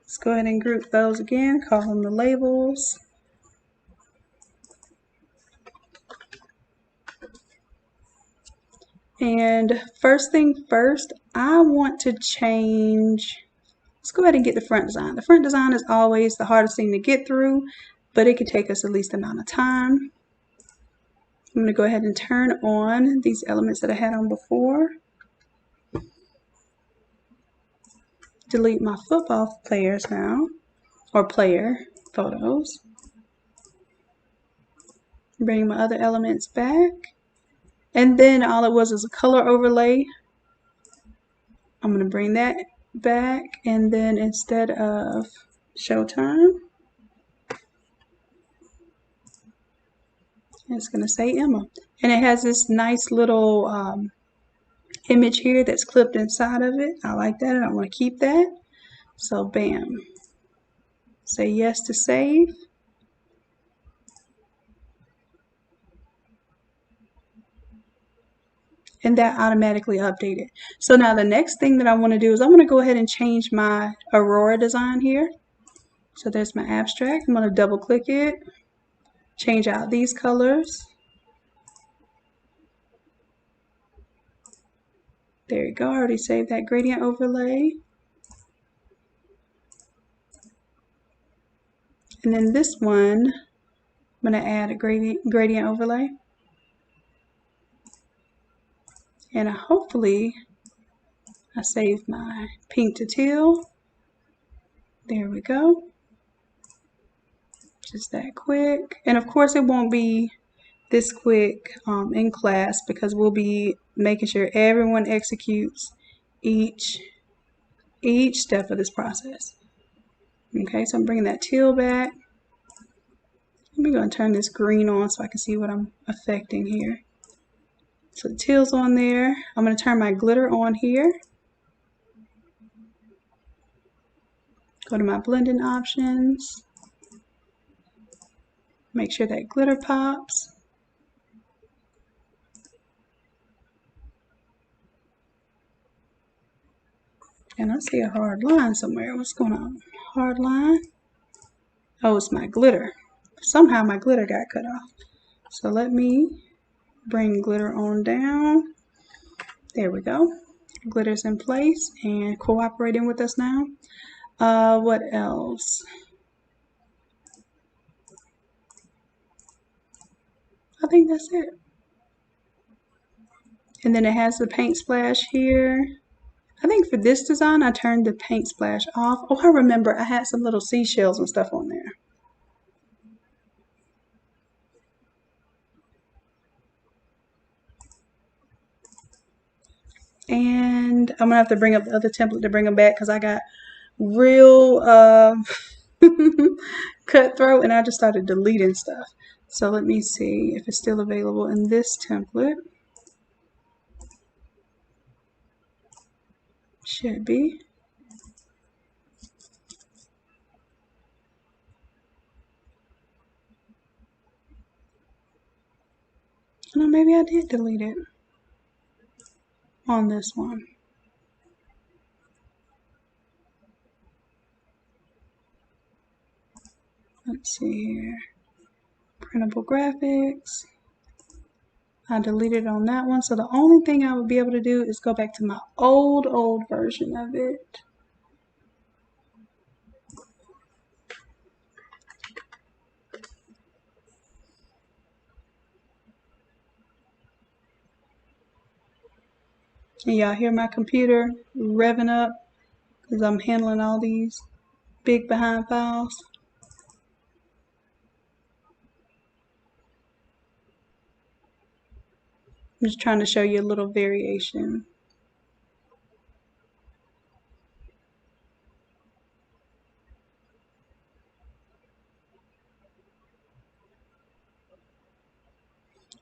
Let's go ahead and group those again, call them the labels. And first thing first, I want to change, let's go ahead and get the front design. The front design is always the hardest thing to get through, but it could take us the least amount of time. I'm going to go ahead and turn on these elements that I had on before. Delete my football players now, or player photos. Bring my other elements back. And then all it was a color overlay. I'm going to bring that back, and then instead of Showtime, it's going to say Emma. And it has this nice little image here that's clipped inside of it. I like that and I want to keep that. So bam. Say yes to save. And that automatically updated. So now the next thing that I want to do is I want to go ahead and change my Aurora design here. So there's my abstract. I'm going to double click it. Change out these colors. There you go. I already saved that gradient overlay. And then this one, I'm going to add a gradient overlay. And hopefully I saved my pink to teal. There we go. Just that quick. And of course it won't be this quick in class because we'll be making sure everyone executes each step of this process. Okay, so I'm bringing that teal back. I'm going to turn this green on so I can see what I'm affecting here. So the teal's on there. I'm going to turn my glitter on here. Go to my blending options. Make sure that glitter pops. And I see a hard line somewhere. What's going on? Hard line? Oh, it's my glitter. Somehow my glitter got cut off. So let me bring glitter on down. There we go. Glitter's in place and cooperating with us now. What else? I think that's it. And then it has the paint splash here. I think for this design, I turned the paint splash off. Oh, I remember I had some little seashells and stuff on there. And I'm gonna have to bring up the other template to bring them back because I got real cutthroat and I just started deleting stuff. So let me see if it's still available in this template. Should be. No, maybe I did delete it on this one. Let's see here. Printable graphics. I deleted on that one. So the only thing I would be able to do is go back to my old version of it. And y'all hear my computer revving up because I'm handling all these big behind files. I'm just trying to show you a little variation.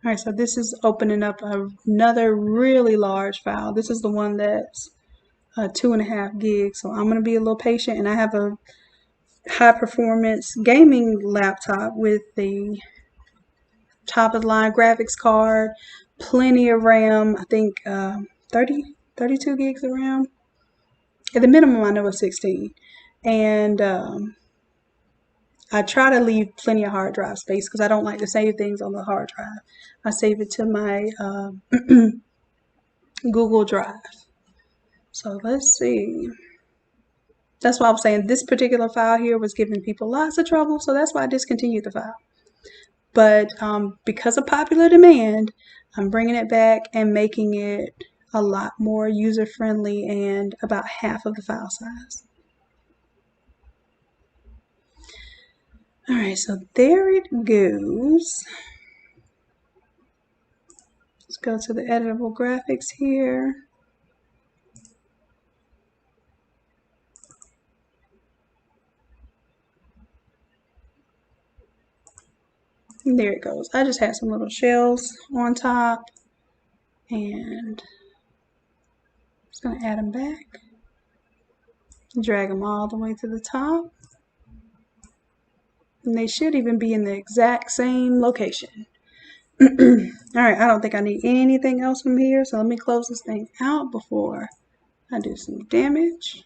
All right, so this is opening up another really large file. This is the one that's 2.5 gigs. So I'm going to be a little patient, and I have a high performance gaming laptop with the top of the line graphics card, plenty of RAM. I think 32 gigs of RAM. At the minimum, I know it's 16. And I try to leave plenty of hard drive space because I don't like to save things on the hard drive. I save it to my Google Drive. So let's see. That's why I was saying this particular file here was giving people lots of trouble, so that's why I discontinued the file. But because of popular demand, I'm bringing it back and making it a lot more user-friendly and about half of the file size. All right, so there it goes. Let's go to the editable graphics here. And there it goes. I just had some little shells on top, and I'm just going to add them back. Drag them all the way to the top. And they should even be in the exact same location. All right, I don't think I need anything else from here, so let me close this thing out before I do some damage.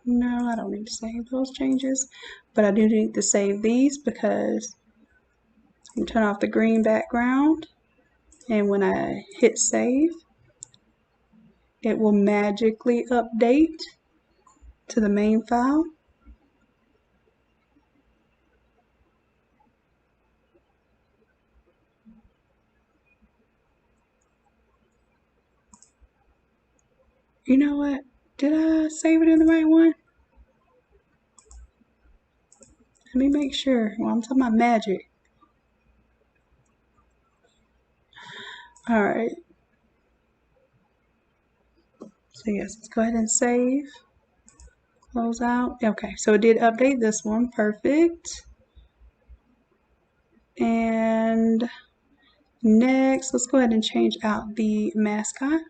No, I don't need to save those changes, but I do need to save these because I'm turn off the green background, and when I hit save, it will magically update to the main file. You know what? Did I save it in the right one? Let me make sure. Well, I'm talking about magic. All right. So yes, let's go ahead and save. Close out. Okay, so it did update this one. Perfect. And next, let's go ahead and change out the mascot.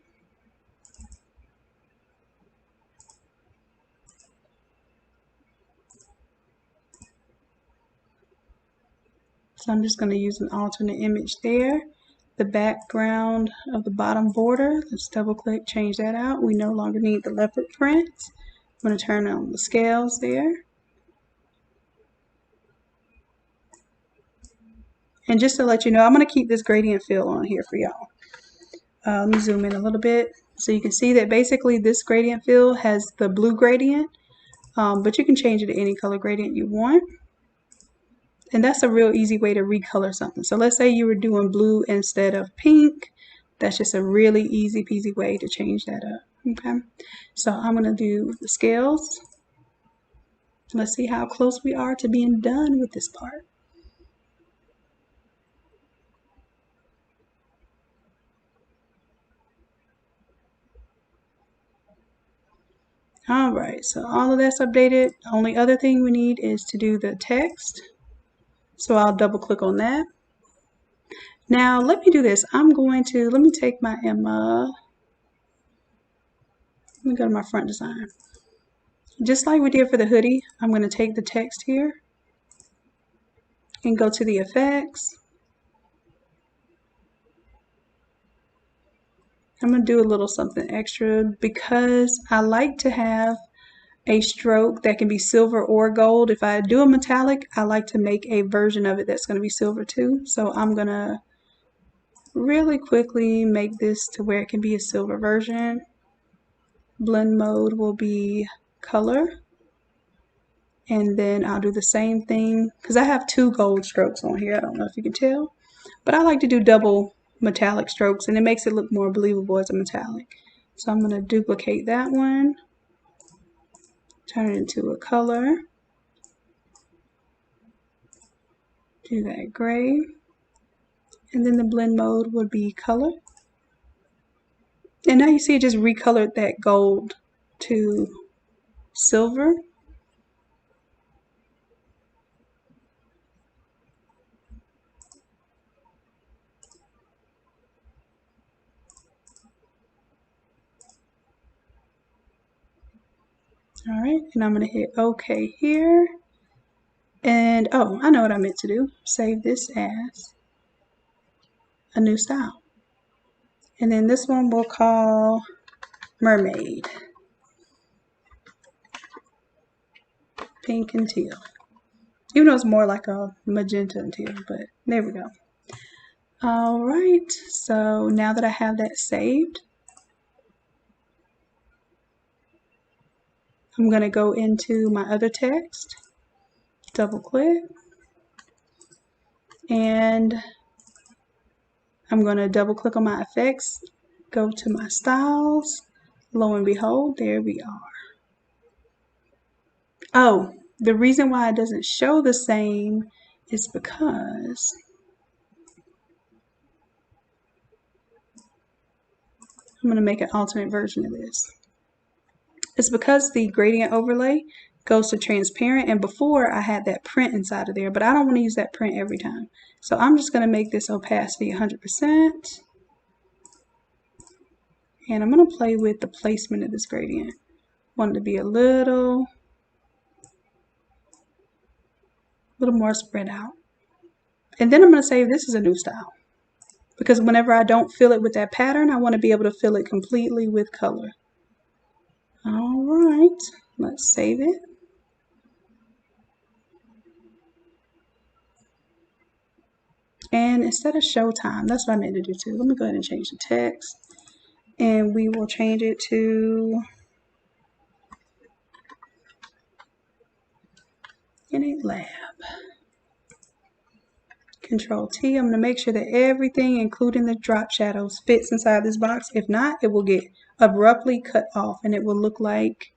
So I'm just going to use an alternate image there. The background of the bottom border, let's double click, change that out. We no longer need the leopard print. I'm going to turn on the scales there. And just to let you know, I'm going to keep this gradient fill on here for y'all. Let me zoom in a little bit. So you can see that basically this gradient fill has the blue gradient, but you can change it to any color gradient you want. And that's a real easy way to recolor something. So let's say you were doing blue instead of pink. That's just a really easy peasy way to change that up. Okay, so I'm going to do the scales. Let's see how close we are to being done with this part. All right, so all of that's updated. The only other thing we need is to do the text. So I'll double click on that. Now let me do this. Let me take my Emma. Let me go to my front design. Just like we did for the hoodie, I'm going to take the text here and go to the effects. I'm going to do a little something extra because I like to have a stroke that can be silver or gold. If I do a metallic, I like to make a version of it that's going to be silver too. So I'm going to really quickly make this to where it can be a silver version. Blend mode will be color. And then I'll do the same thing because I have 2 gold strokes on here. I don't know if you can tell, but I like to do double metallic strokes and it makes it look more believable as a metallic. So I'm going to duplicate that one. turn it into a color. Do that gray. And then the blend mode would be color. And now you see it just recolored that gold to silver. All right, and I'm going to hit OK here. And oh, I know what I meant to do. Save this as a new style. And then this one we'll call Mermaid. Pink and teal. Even though it's more like a magenta and teal, but there we go. All right, so now that I have that saved, I'm going to go into my other text, double click, and I'm going to double click on my effects, go to my styles, lo and behold, there we are. Oh, the reason why it doesn't show the same is because I'm going to make an alternate version of this. It's because the gradient overlay goes to transparent, and before I had that print inside of there, but I don't want to use that print every time. So I'm just going to make this opacity 100%. And I'm going to play with the placement of this gradient. Want it to be a little more spread out. And then I'm going to say this is a new style. Because whenever I don't fill it with that pattern, I want to be able to fill it completely with color. All right, let's save it. And instead of showtime, that's what I meant to do too. Let me go ahead and change the text. And we will change it to Innate Lab. Control T. I'm going to make sure that everything, including the drop shadows, fits inside this box. If not, it will get abruptly cut off and it will look like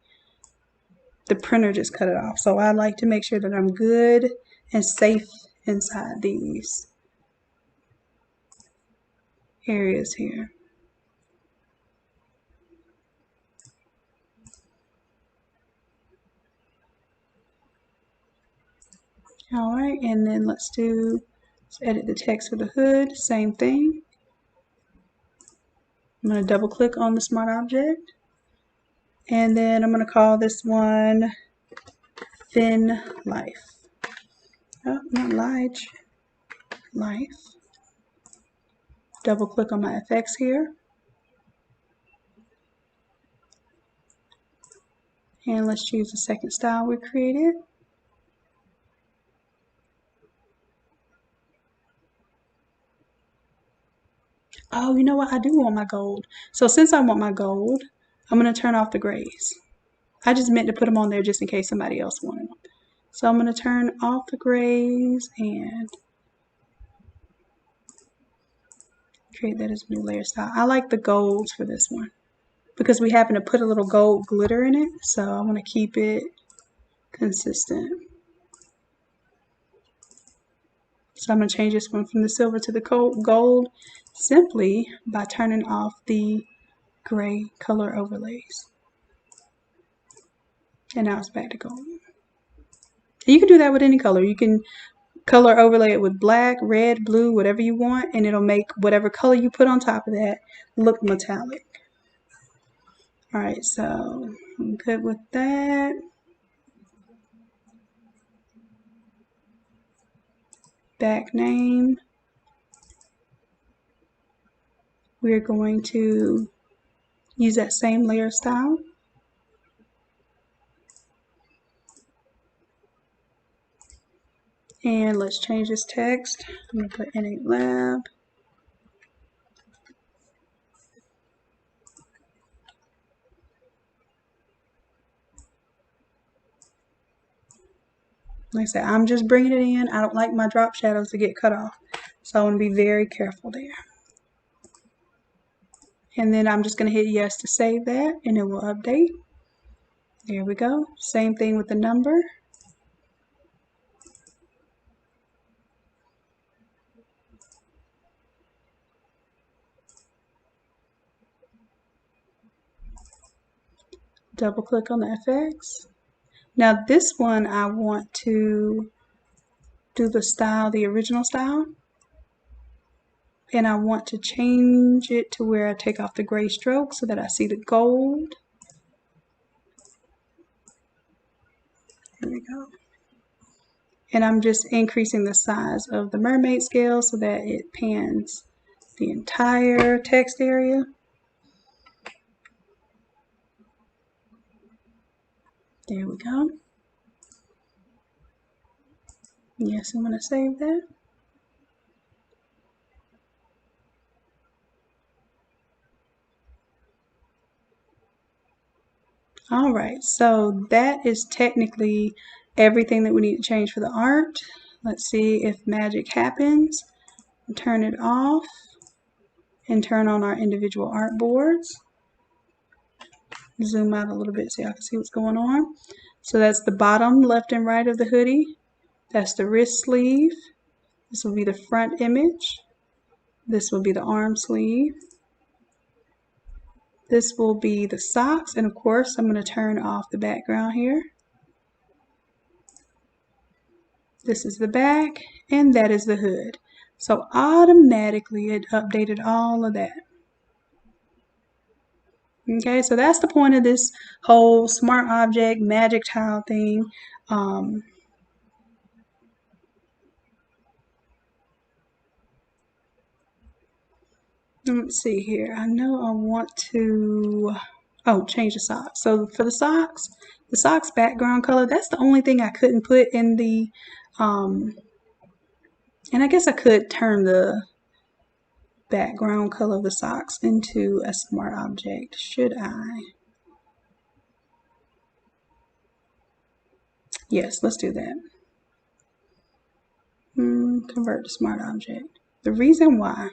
the printer just cut it off. So I like to make sure that I'm good and safe inside these areas here. All right, and then let's edit the text for the hood, same thing. I'm going to double click on the smart object, and then I'm going to call this one Thin Life. Oh, not Lige, Life. Double click on my effects here. And let's choose the second style we created. Oh, you know what? I do want my gold. So since I want my gold, I'm going to turn off the grays. I just meant to put them on there just in case somebody else wanted them. So I'm going to turn off the grays and create that as a new layer style. I like the golds for this one because we happen to put a little gold glitter in it. So I want to keep it consistent. So I'm going to change this one from the silver to the gold simply by turning off the gray color overlays. And now it's back to gold. And you can do that with any color. You can color overlay it with black, red, blue, whatever you want, and it'll make whatever color you put on top of that look metallic. All right, so I'm good with that. Back name. We're going to use that same layer style. And let's change this text. I'm going to put Innate Lab. Like I said, I'm just bringing it in. I don't like my drop shadows to get cut off. So I want to be very careful there. And then I'm just going to hit yes to save that and it will update. There we go. Same thing with the number. Double click on the FX. Now this one I want to do the style, the original style. And I want to change it to where I take off the gray stroke so that I see the gold. There we go. And I'm just increasing the size of the mermaid scale so that it pans the entire text area. There we go. Yes, I'm going to save that. All right, so that is technically everything that we need to change for the art. Let's see if magic happens. Turn it off and turn on our individual artboards. Zoom out a little bit so y'all can see what's going on. So that's the bottom left and right of the hoodie. That's the wrist sleeve. This will be the front image. This will be the arm sleeve. This will be the socks, and of course I'm going to turn off the background here. This is the back, and that is the hood. So automatically it updated all of that. Okay, so that's the point of this whole smart object magic tile thing. Let's see here. I know I want to, change the socks. So for the socks background color, that's the only thing I couldn't put in the, and I guess I could turn the background color of the socks into a smart object. Should I? Yes, let's do that. Convert to smart object. The reason why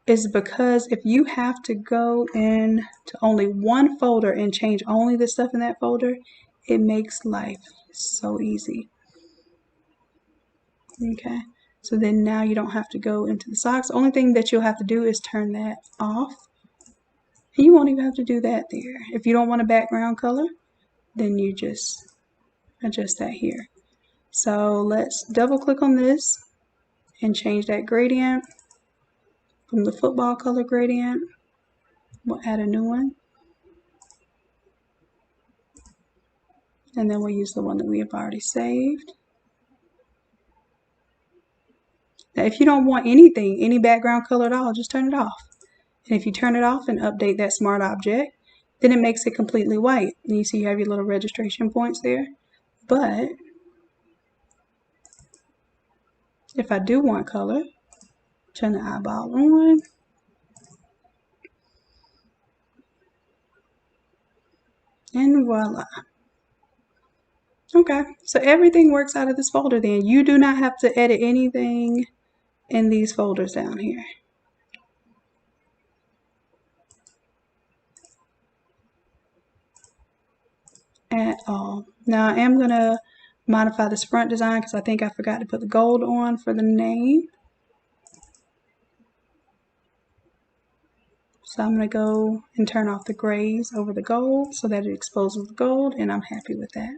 is because if you have to go in to only one folder and change only the stuff in that folder, it makes life so easy. Okay, so then now you don't have to go into the socks. The only thing that you'll have to do is turn that off. And you won't even have to do that there. If you don't want a background color, then you just adjust that here. So let's double click on this and change that gradient from the football color gradient. We'll add a new one. And then we'll use the one that we have already saved. Now, if you don't want anything, any background color at all, just turn it off. And if you turn it off and update that smart object, then it makes it completely white. And you see you have your little registration points there. But if I do want color, turn the eyeball on. And voila. Okay, so everything works out of this folder then. You do not have to edit anything in these folders down here. At all. Now I am going to modify this front design because I think I forgot to put the gold on for the name. So I'm going to go and turn off the grays over the gold so that it exposes the gold, and I'm happy with that.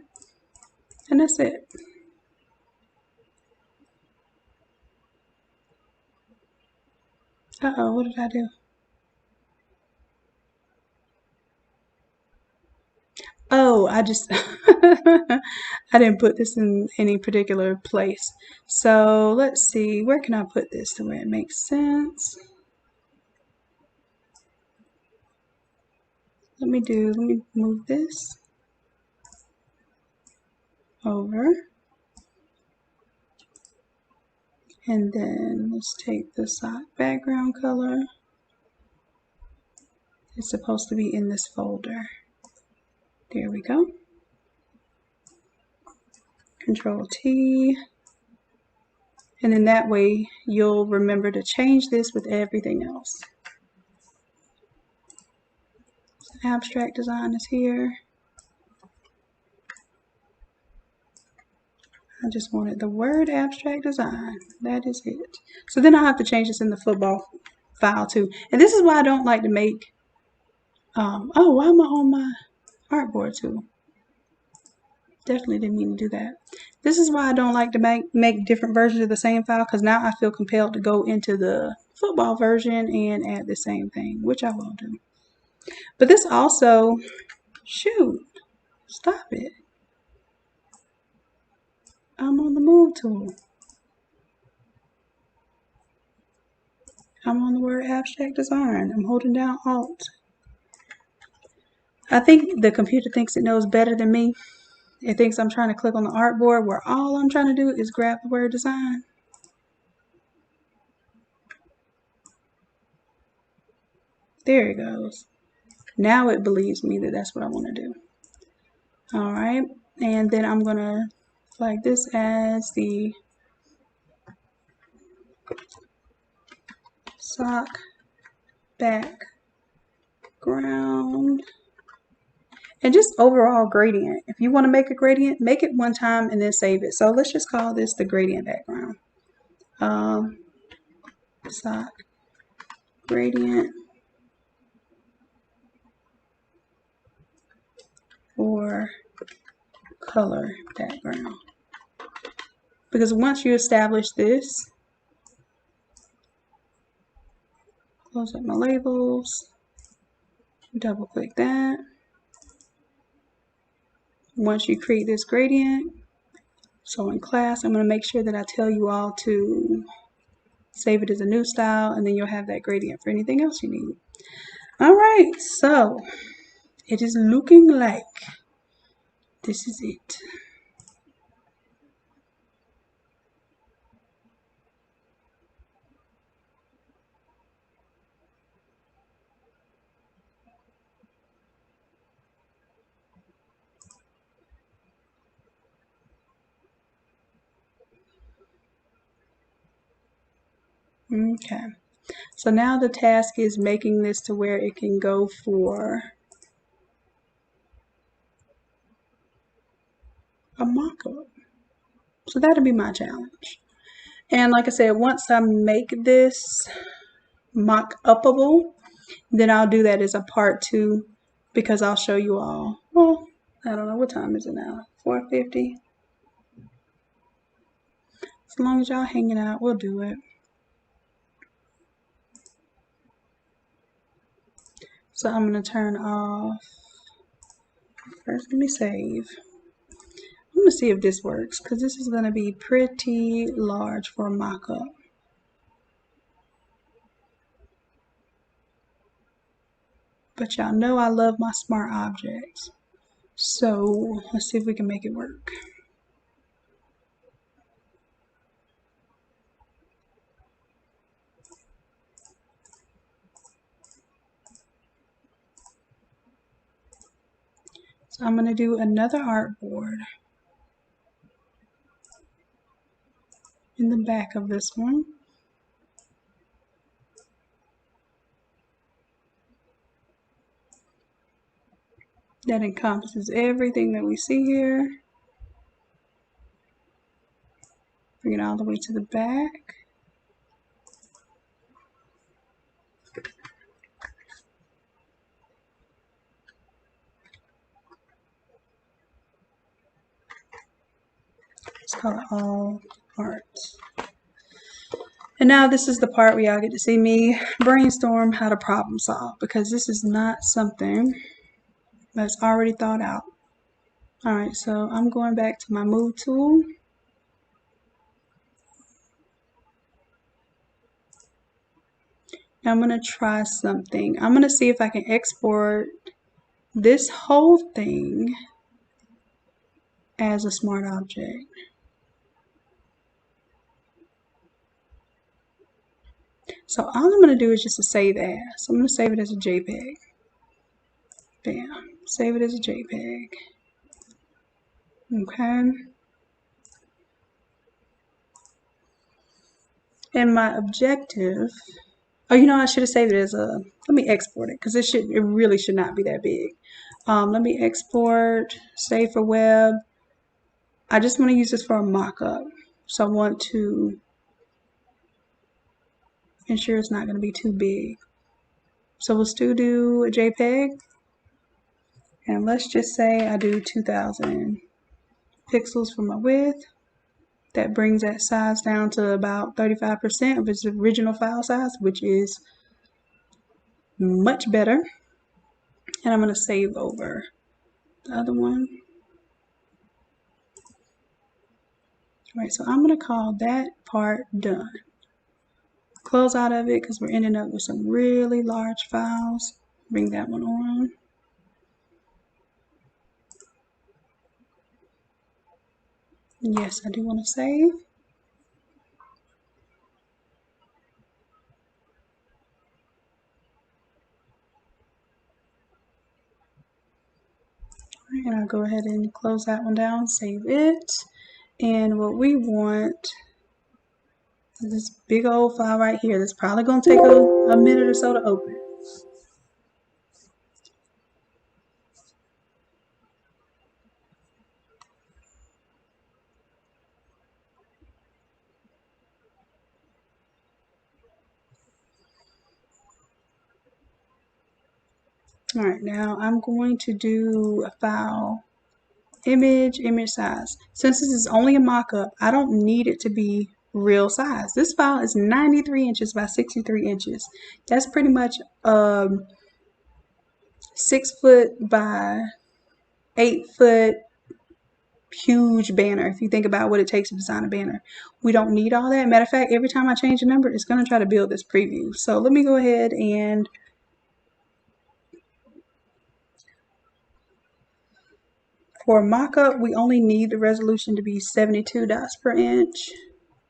And that's it. Uh-oh, what did I do? Oh, I just, I didn't put this in any particular place. So let's see, where can I put this to where it makes sense? Let me move this over. And then let's take the sock background color. It's supposed to be in this folder. There we go. Control T. And then that way you'll remember to change this with everything else. Abstract design is here. I just wanted the word abstract design. That is it. So then I have to change this in the football file too. And this is why I don't like to make, oh, why am I on my artboard too? Definitely didn't mean to do that. This is why I don't like to make different versions of the same file, because now I feel compelled to go into the football version and add the same thing, which I will do. But this also, shoot, stop it. I'm on the move tool. I'm on the word abstract design. I'm holding down Alt. I think the computer thinks it knows better than me. It thinks I'm trying to click on the artboard where all I'm trying to do is grab the word design. There it goes. Now it believes me that that's what I want to do. All right, and then I'm going to flag this as the sock background. And just overall gradient. If you want to make a gradient, make it one time and then save it. So let's just call this the gradient background. Sock gradient or color background. Because once you establish this, close up my labels, double click that. Once you create this gradient, so in class, I'm going to make sure that I tell you all to save it as a new style, and then you'll have that gradient for anything else you need. All right, so it is looking like this is it. Okay, so now the task is making this to where it can go for a mock-up. So that'll be my challenge. And like I said, once I make this mock-upable, then I'll do that as a part 2, because I'll show you all. Well, I don't know, what time is it now? 4:50. As long as y'all hanging out, we'll do it. So I'm going to turn off. First, let me save. I'm going to see if this works, because this is going to be pretty large for a mock-up. But y'all know I love my smart objects. So let's see if we can make it work. So I'm going to do another artboard in the back of this one. That encompasses everything that we see here. Bring it all the way to the back. Let's call it all art. And now this is the part where y'all get to see me brainstorm how to problem solve, because this is not something that's already thought out. All right, so I'm going back to my move tool. Now I'm going to try something. I'm going to see if I can export this whole thing as a smart object. So all I'm going to do is just to save as. So I'm going to save it as a JPEG. Bam. Save it as a JPEG. Okay. And my objective, oh, you know, I should have saved it as a, let me export it, because it really should not be that big. Let me export, save for web. I just want to use this for a mock-up. So I want to ensure it's not going to be too big. So we'll still do a JPEG. And let's just say I do 2000 pixels for my width. That brings that size down to about 35% of its original file size, which is much better. And I'm going to save over the other one. All right, so I'm going to call that part done. Close out of it because we're ending up with some really large files. Bring that one on. Yes, I do want to save. And I'll go ahead and close that one down, save it. And what we want is this big old file right here that's probably going to take a minute or so to open. All right, now I'm going to do a file image size. Since this is only a mock-up, I don't need it to be real size. This file is 93 inches by 63 inches. That's pretty much 6 foot by 8 foot huge banner. If you think about what it takes to design a banner, we don't need all that. Matter of fact, every time I change a number, it's going to try to build this preview. So let me go ahead and for mock-up, we only need the resolution to be 72 dots per inch,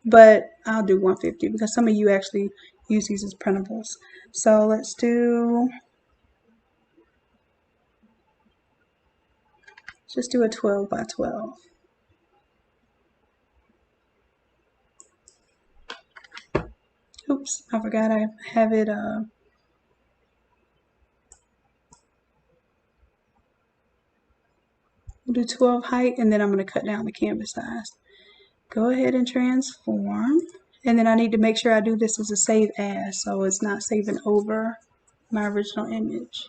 but I'll do 150 because some of you actually use these as printables. So let's just do a 12 by 12. Oops, I forgot I have it we'll do 12 height, and then I'm going to cut down the canvas size. Go ahead and transform. And then I need to make sure I do this as a save as, so it's not saving over my original image.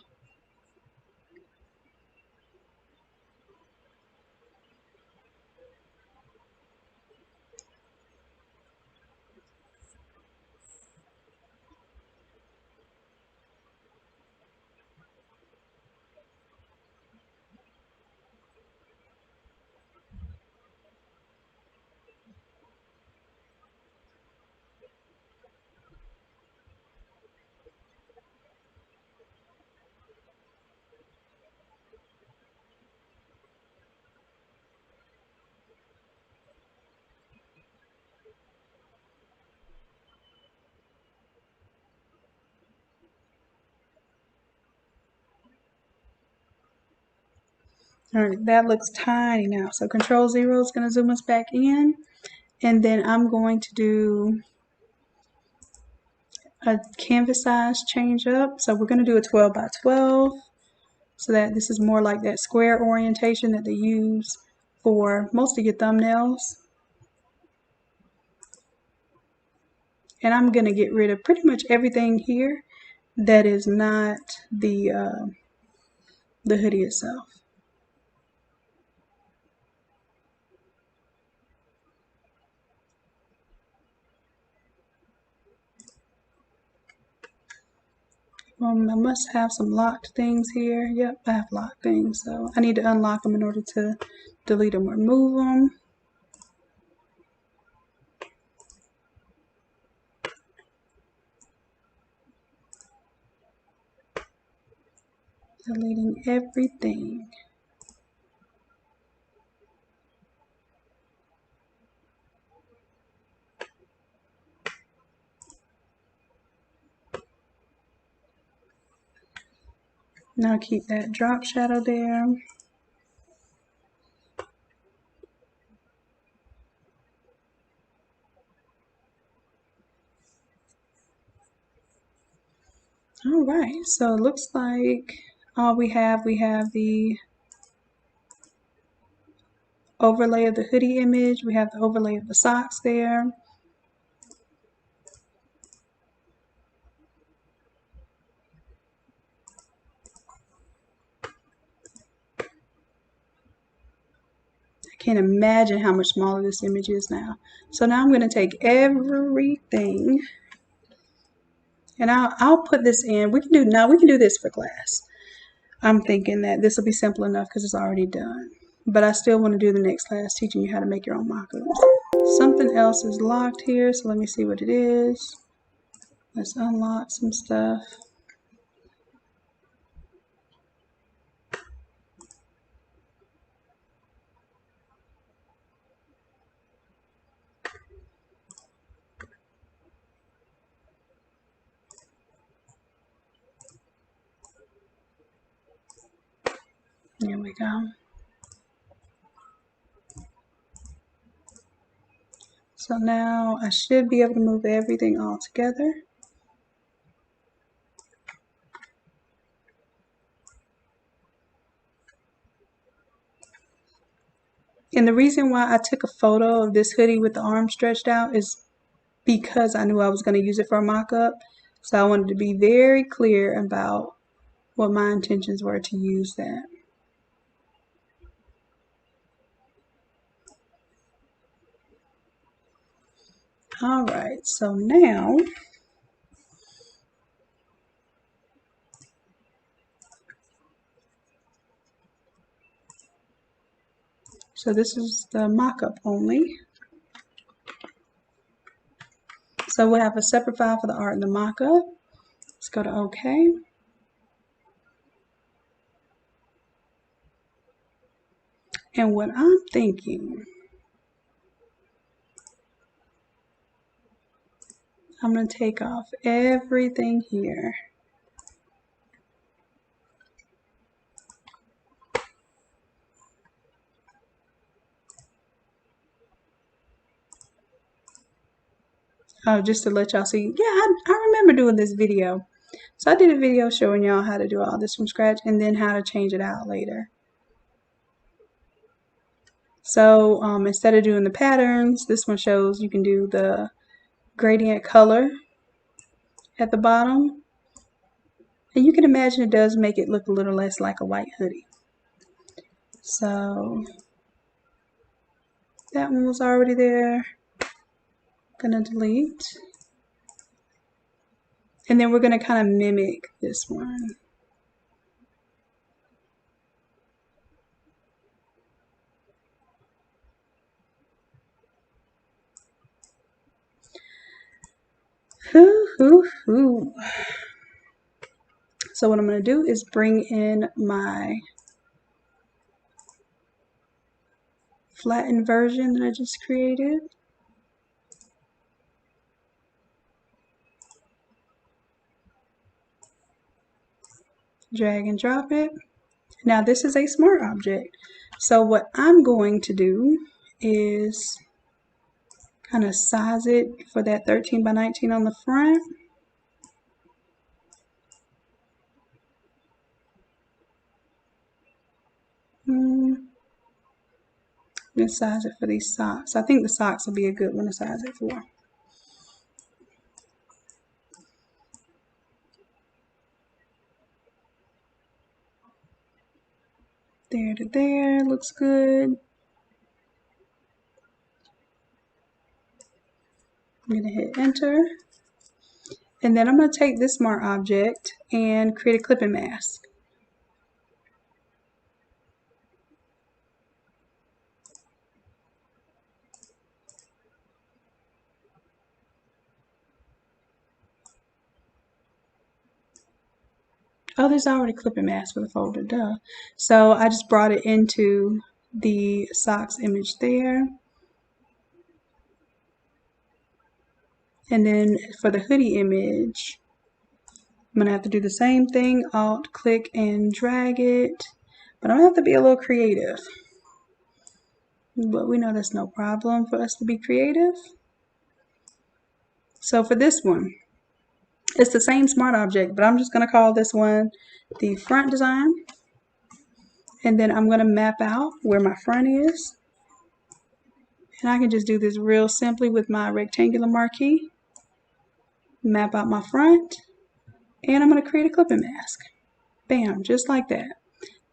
All right, that looks tiny now. So Control 0 is going to zoom us back in. And then I'm going to do a canvas size change up. So we're going to do a 12 by 12 so that this is more like that square orientation that they use for most of your thumbnails. And I'm going to get rid of pretty much everything here that is not the hoodie itself. I must have some locked things here. Yep, I have locked things, so I need to unlock them in order to delete them or remove them. Deleting everything. Now keep that drop shadow there. All right, so it looks like all we have the overlay of the hoodie image. We have the overlay of the socks there. I can't imagine how much smaller this image is now. So now I'm going to take everything and I'll put this in. We can do this for class. I'm thinking that this will be simple enough because it's already done. But I still want to do the next class teaching you how to make your own mock-ups. Something else is locked here, so let me see what it is. Let's unlock some stuff. There we go. So now I should be able to move everything all together. And the reason why I took a photo of this hoodie with the arm stretched out is because I knew I was going to use it for a mock-up. So I wanted to be very clear about what my intentions were to use that. All right, so now this is the mock-up only. So we'll have a separate file for the art and the mock-up. Let's go to OK. And what I'm thinking, I'm going to take off everything here. Oh, just to let y'all see. Yeah, I remember doing this video. So I did a video showing y'all how to do all this from scratch and then how to change it out later. So instead of doing the patterns, this one shows you can do the gradient color at the bottom. And you can imagine it does make it look a little less like a white hoodie. So that one was already there. Gonna delete. And then we're gonna kind of mimic this one. So what I'm going to do is bring in my flattened version that I just created. Drag and drop it. Now this is a smart object. So what I'm going to do is kind of size it for that 13 by 19 on the front. Let's size it for these socks. I think the socks will be a good one to size it for. There to there, looks good. I'm going to hit enter. And then I'm going to take this smart object and create a clipping mask. Oh, there's already clipping mask for the folder, duh. So I just brought it into the socks image there. And then for the hoodie image, I'm gonna have to do the same thing, Alt, click, and drag it. But I'm gonna have to be a little creative. But we know that's no problem for us to be creative. So for this one, it's the same smart object, but I'm just gonna call this one the front design. And then I'm gonna map out where my front is. And I can just do this real simply with my rectangular marquee. Map out my front. And I'm going to create a clipping mask. Bam, just like that.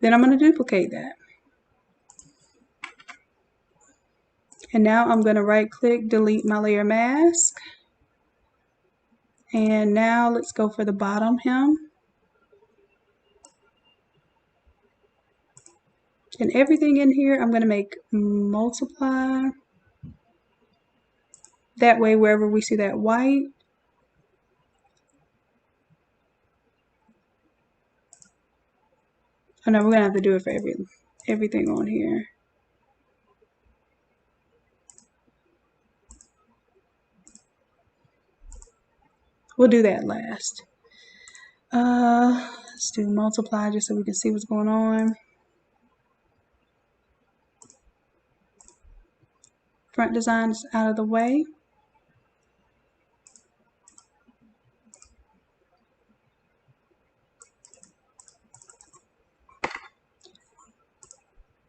Then I'm going to duplicate that. And now I'm going to right click, delete my layer mask. And now let's go for the bottom hem. And everything in here, I'm going to make multiply. That way, wherever we see that white, oh no, we're going to have to do it for everything on here. We'll do that last. Let's do multiply just so we can see what's going on. Front design is out of the way.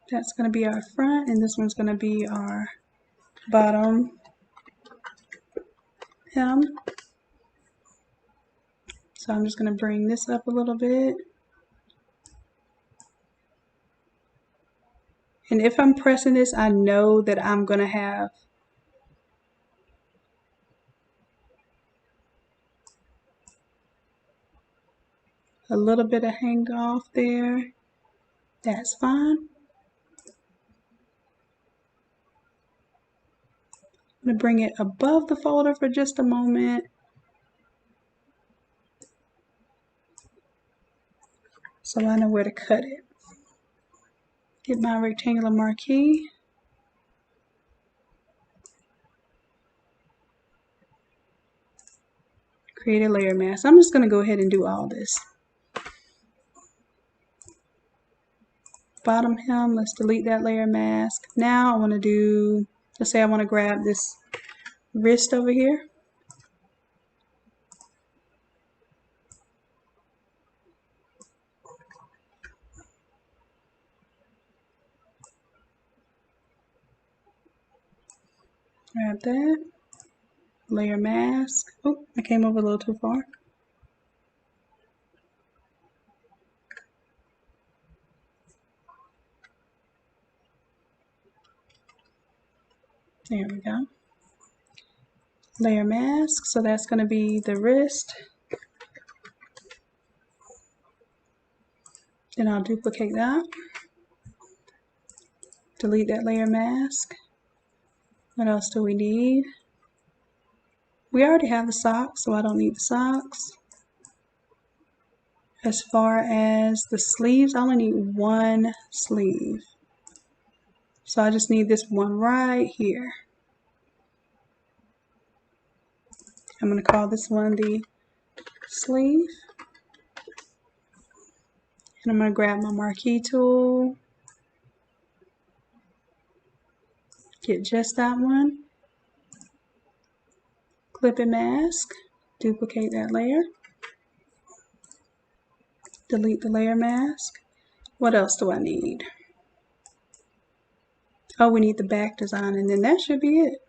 That's going to be our front, and this one's going to be our bottom hem. So I'm just going to bring this up a little bit. And if I'm pressing this, I know that I'm going to have a little bit of hang off there. That's fine. I'm going to bring it above the folder for just a moment. So I know where to cut it. Get my rectangular marquee. Create a layer mask. I'm just going to go ahead and do all this. Bottom hem, let's delete that layer mask. Now I want to do, let's say I want to grab this wrist over here. Grab that. Layer mask. Oh, I came over a little too far. There we go. Layer mask, so that's going to be the wrist. Then I'll duplicate that. Delete that layer mask. What else do we need? We already have the socks, so I don't need the socks. As far as the sleeves, I only need one sleeve. So I just need this one right here. I'm going to call this one the sleeve. And I'm going to grab my marquee tool. Get just that one. Clip and mask. Duplicate that layer. Delete the layer mask. What else do I need? Oh, we need the back design, and then that should be it.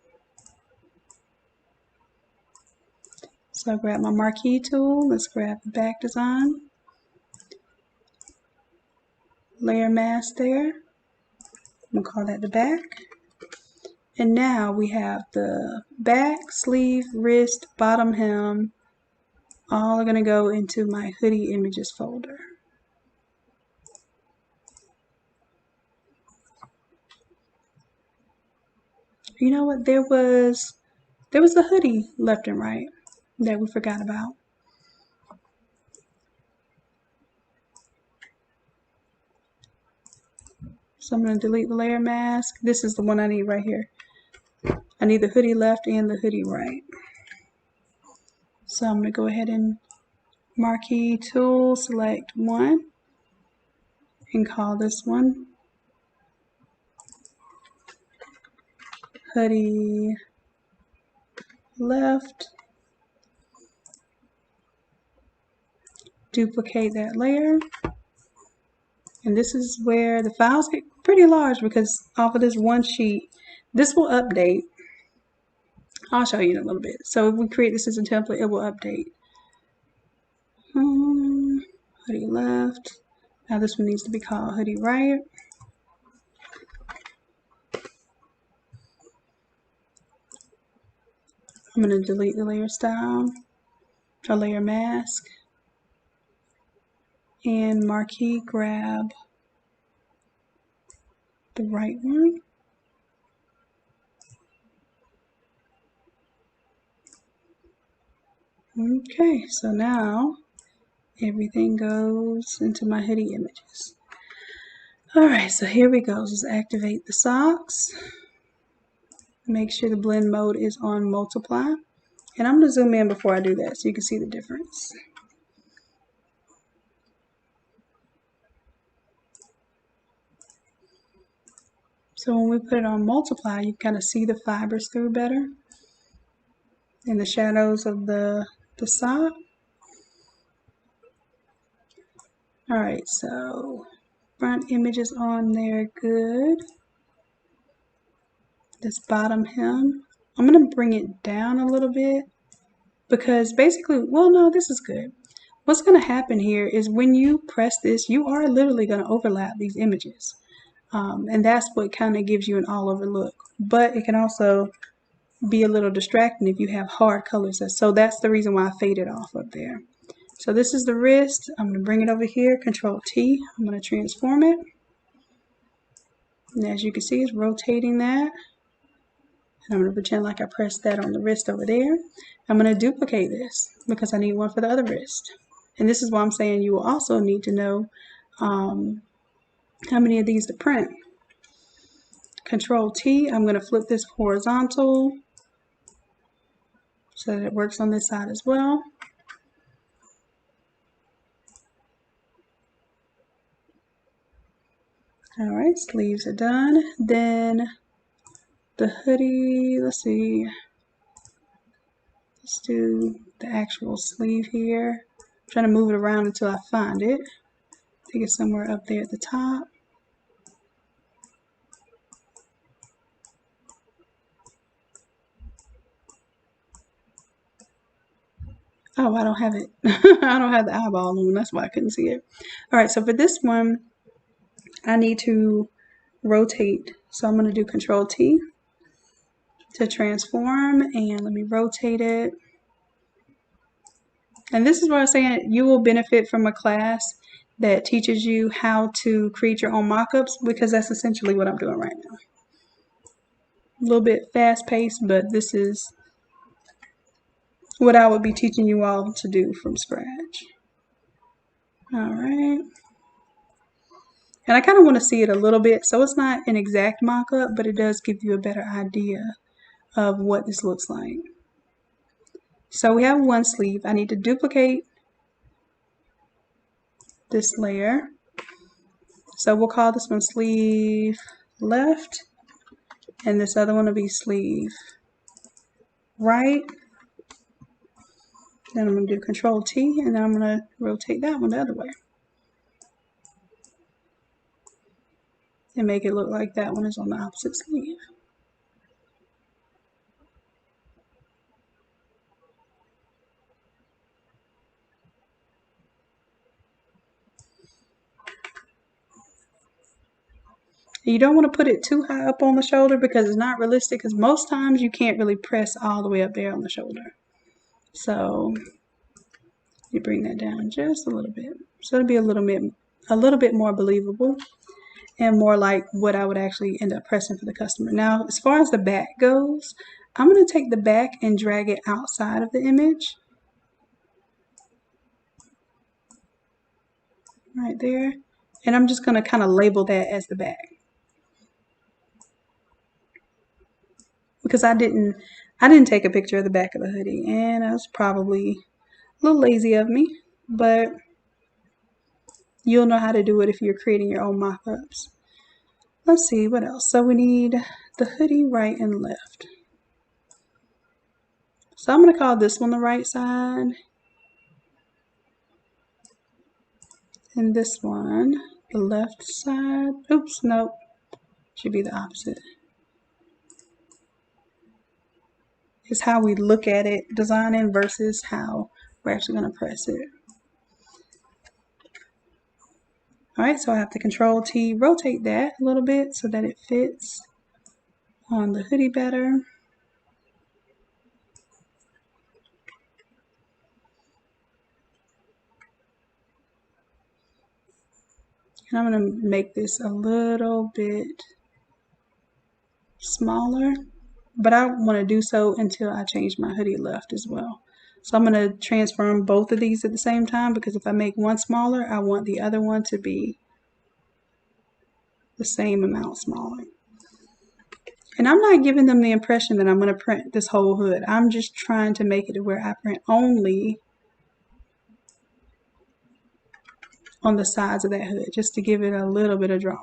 So I grab my marquee tool. Let's grab the back design. Layer mask there. I'm going to call that the back. And now we have the back, sleeve, wrist, bottom hem, all are going to go into my hoodie images folder. You know what? There was a hoodie left and right that we forgot about. So I'm going to delete the layer mask. This is the one I need right here. I need the hoodie left and the hoodie right. So I'm going to go ahead and marquee tool, select one, and call this one hoodie left. Duplicate that layer. And this is where the files get pretty large because off of this one sheet, This will update. I'll show you in a little bit. So if we create this as a template, it will update. Hoodie left. Now this one needs to be called hoodie right. I'm going to delete the layer style or layer mask and marquee grab the right one. Okay, so now everything goes into my hoodie images. Alright, so here we go. Just activate the socks. Make sure the blend mode is on multiply. And I'm going to zoom in before I do that so you can see the difference. So when we put it on multiply, you kind of see the fibers through better and the shadows of the sock. Alright, so front image is on there, good. This bottom hem, I'm going to bring it down a little bit because basically, well, no, this is good. What's going to happen here is when you press this, you are literally going to overlap these images. And that's what kind of gives you an all over look. But it can also be a little distracting if you have hard colors. So that's the reason why I faded off up there. So this is the wrist. I'm going to bring it over here, Control T. I'm going to transform it. And as you can see, it's rotating that. And I'm going to pretend like I pressed that on the wrist over there. I'm going to duplicate this because I need one for the other wrist. And this is why I'm saying you will also need to know how many of these to print. Control T, I'm going to flip this horizontal so that it works on this side as well. Alright, sleeves are done. Then the hoodie, let's see. Let's do the actual sleeve here. I'm trying to move it around until I find it. I think it's somewhere up there at the top. Oh, I don't have it. I don't have the eyeball on. That's why I couldn't see it. Alright, so for this one, I need to rotate. So I'm going to do Control T to transform, and let me rotate it. And this is what I'm saying, you will benefit from a class that teaches you how to create your own mockups, because that's essentially what I'm doing right now. A little bit fast paced, but this is what I would be teaching you all to do from scratch. Alright. And I kind of want to see it a little bit, so it's not an exact mock-up, but it does give you a better idea of what this looks like. So we have one sleeve. I need to duplicate this layer. So we'll call this one sleeve left, and this other one will be sleeve right. Then I'm going to do Control T, and then I'm going to rotate that one the other way. And make it look like that one is on the opposite sleeve. You don't want to put it too high up on the shoulder because it's not realistic, because most times you can't really press all the way up there on the shoulder. So you bring that down just a little bit. So it'll be a little bit more believable and more like what I would actually end up pressing for the customer. Now, as far as the back goes, I'm going to take the back and drag it outside of the image. Right there. And I'm just going to kind of label that as the back. Because I didn't take a picture of the back of the hoodie, and that was probably a little lazy of me, but you'll know how to do it if you're creating your own mock-ups. Let's see what else. So we need the hoodie right and left. So I'm going to call this one the right side, and this one the left side. Oops, nope, should be the opposite. is how we look at it designing versus how we're actually going to press it. All right, so I have to Control T, rotate that a little bit so that it fits on the hoodie better. And I'm going to make this a little bit smaller, but I want to do so until I change my hoodie left as well. So I'm going to transform both of these at the same time, because if I make one smaller, I want the other one to be the same amount smaller. And I'm not giving them the impression that I'm going to print this whole hood. I'm just trying to make it to where I print only on the sides of that hood, just to give it a little bit of drama.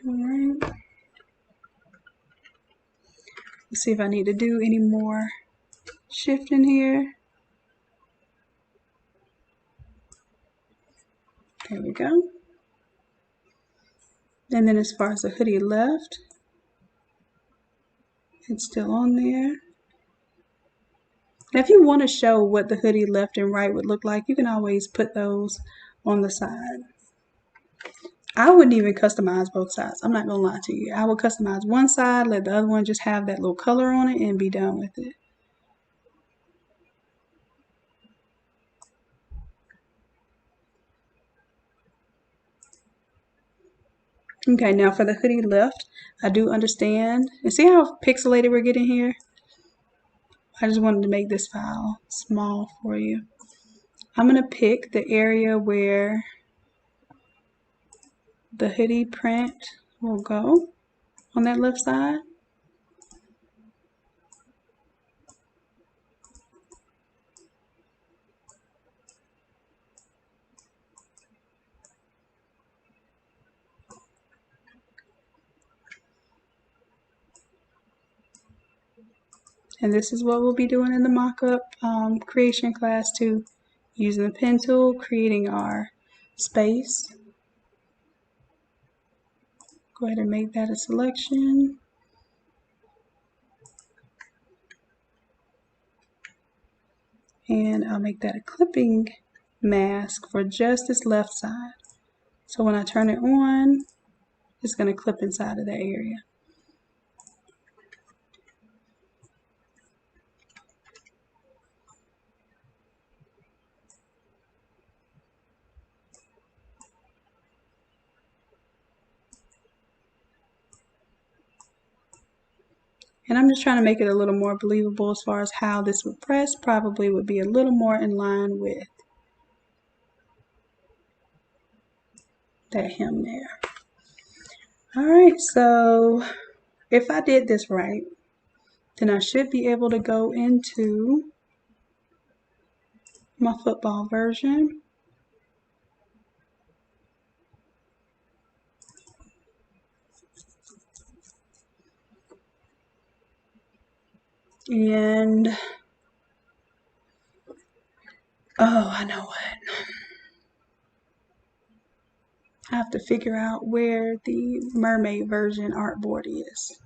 All right. Let's see if I need to do any more shifting here. There we go. And then as far as the hoodie left, it's still on there. Now, if you want to show what the hoodie left and right would look like, you can always put those on the side. I wouldn't even customize both sides. I'm not going to lie to you. I would customize one side, let the other one just have that little color on it, and be done with it. Okay, now for the hoodie left, I do understand. And see how pixelated we're getting here? I just wanted to make this file small for you. I'm going to pick the area where the hoodie print will go on that left side. And this is what we'll be doing in the mock-up creation class too. Using the pen tool, creating our space. Go ahead and make that a selection. And I'll make that a clipping mask for just this left side. So when I turn it on, it's going to clip inside of that area. And I'm just trying to make it a little more believable as far as how this would press. Probably would be a little more in line with that hem there. All right, so if I did this right, then I should be able to go into my football version. And, oh, I know what. I have to figure out where the Mermaid version artboard is.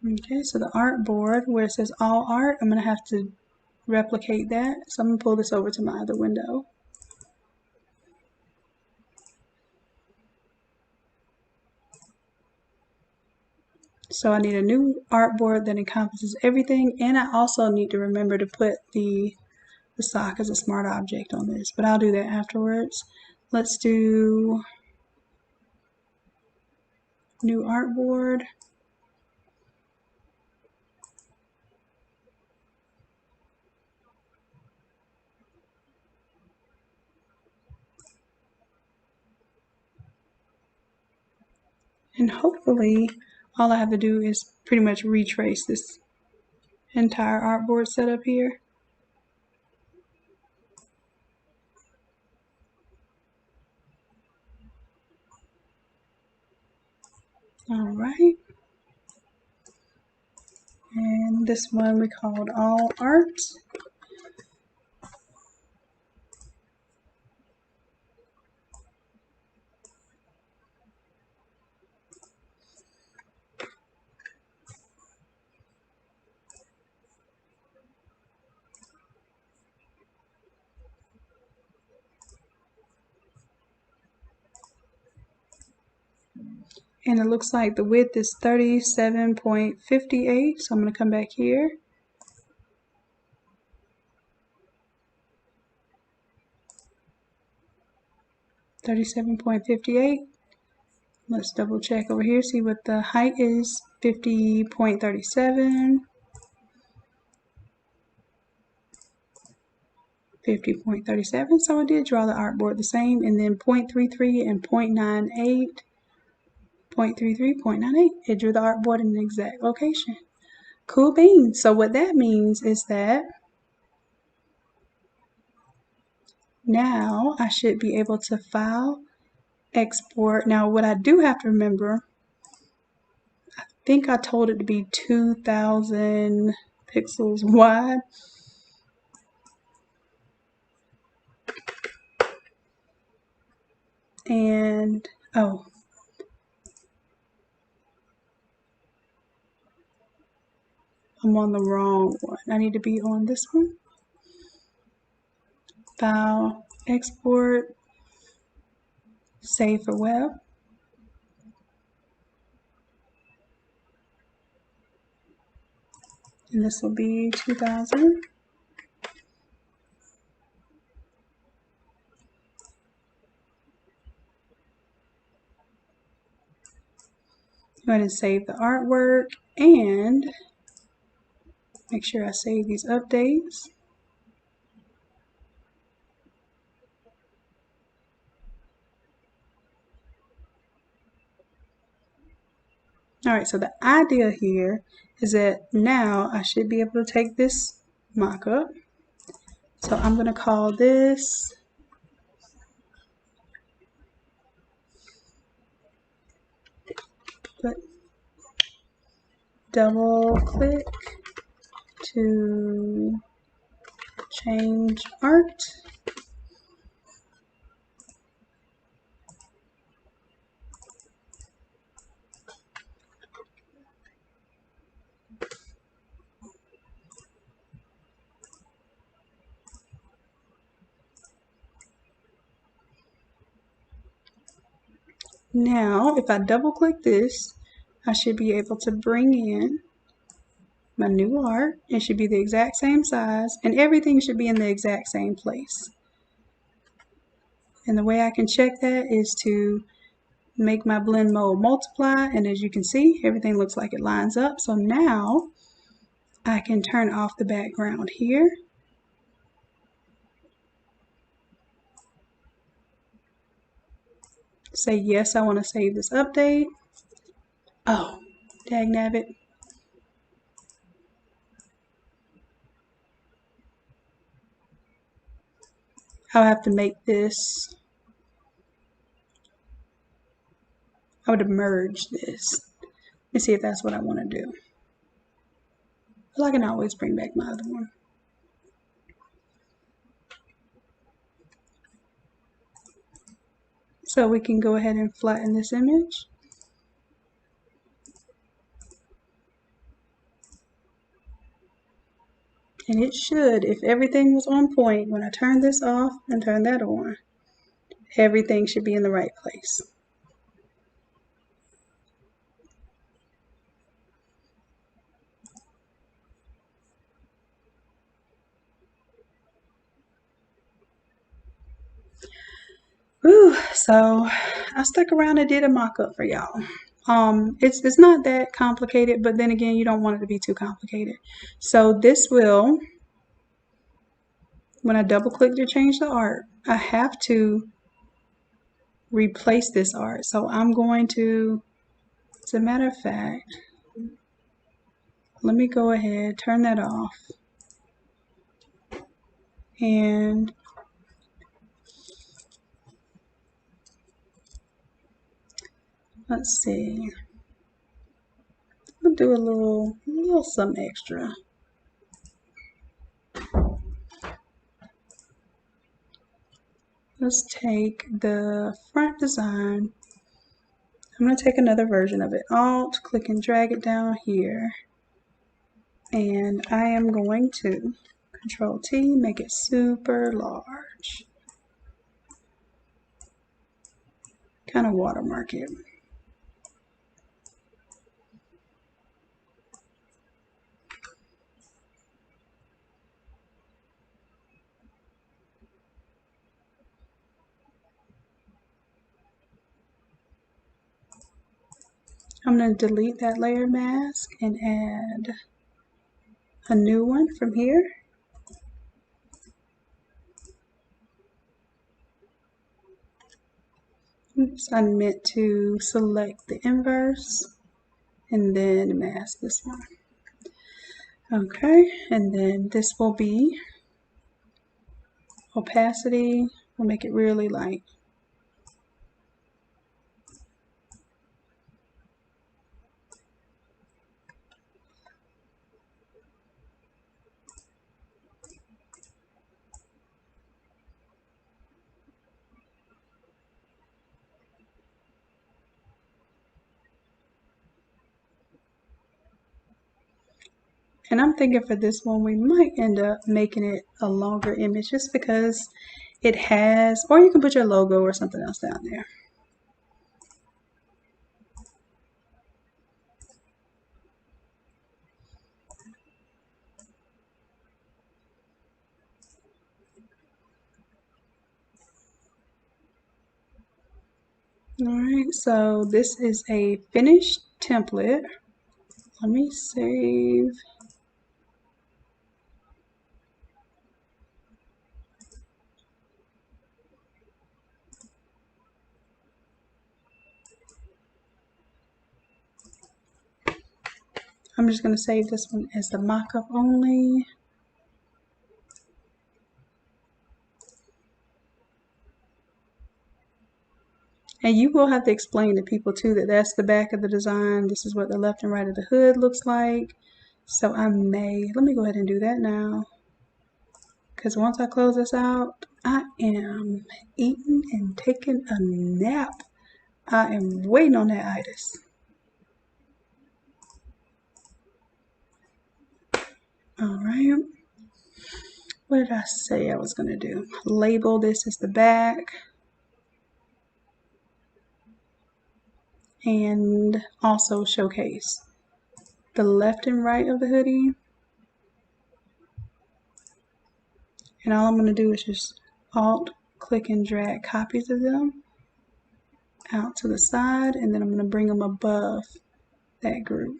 Okay, so the artboard where it says all art, I'm going to have to replicate that. So I'm going to pull this over to my other window. So I need a new artboard that encompasses everything, and I also need to remember to put the sock as a smart object on this, but I'll do that afterwards. Let's do new artboard. And hopefully all I have to do is pretty much retrace this entire artboard setup here. All right. And this one we called all art. And it looks like the width is 37.58. So I'm going to come back here. $37.58. Let's double check over here, see what the height is. 50.37. 50.37. So I did draw the artboard the same, and then 0.33 and 0.98. 0.33, 0.98. It drew the artboard in the exact location. Cool beans. So what that means is that now I should be able to file, export. Now what I do have to remember, I think I told it to be 2,000 pixels wide. And, oh, I'm on the wrong one. I need to be on this one. File, export, save for web. And this will be 2,000. Go ahead and save the artwork and make sure I save these updates. Alright, so the idea here is that now I should be able to take this mock-up. So I'm going to call this double click to change art. Now, if I double click this, I should be able to bring in my new art. It should be the exact same size, and everything should be in the exact same place. And the way I can check that is to make my blend mode multiply, and as you can see, everything looks like it lines up. So now I can turn off the background here. Say yes, I want to save this update. Oh, dagnabbit. I'll have to make this, I would have merged this. Let's see if that's what I want to do. Well, I can always bring back my other one. So we can go ahead and flatten this image. And it should, if everything was on point, when I turn this off and turn that on, everything should be in the right place. Whew, so I stuck around and did a mock-up for y'all. It's not that complicated, but then again, you don't want it to be too complicated. So this will, when I double click to change the art, I have to replace this art. So I'm going to, as a matter of fact, let me go ahead, turn that off. And let's see, I'll do a little something extra. Let's take the front design. I'm going to take another version of it. Alt, click and drag it down here. And I am going to Control T, make it super large. Kind of watermark it. I'm going to delete that layer mask and add a new one from here. Oops, I meant to select the inverse and then mask this one. Okay, and then this will be opacity. We'll make it really light. And I'm thinking for this one, we might end up making it a longer image just because it has, or you can put your logo or something else down there. All right, so this is a finished template. Let me save. I'm just going to save this one as the mock-up only. And you will have to explain to people too that that's the back of the design. This is what the left and right of the hood looks like. So let me go ahead and do that now. Because once I close this out, I am eating and taking a nap. I am waiting on that itis. All right. What did I say I was going to do? Label this as the back. And also showcase the left and right of the hoodie. And all I'm going to do is just Alt, click and drag copies of them out to the side, and then I'm going to bring them above that group.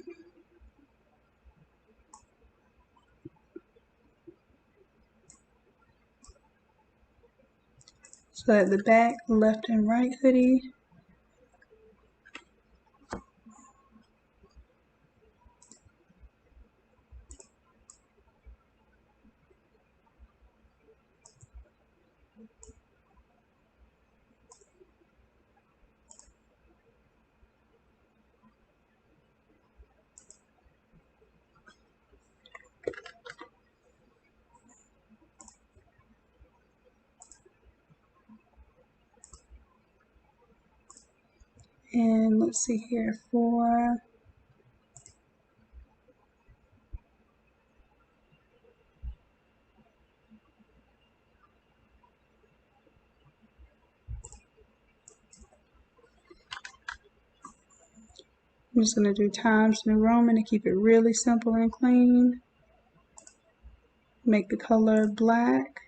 So that the back, left and right hoodie and let's see here for I'm just going to do Times New Roman to keep it really simple and clean. Make the color black.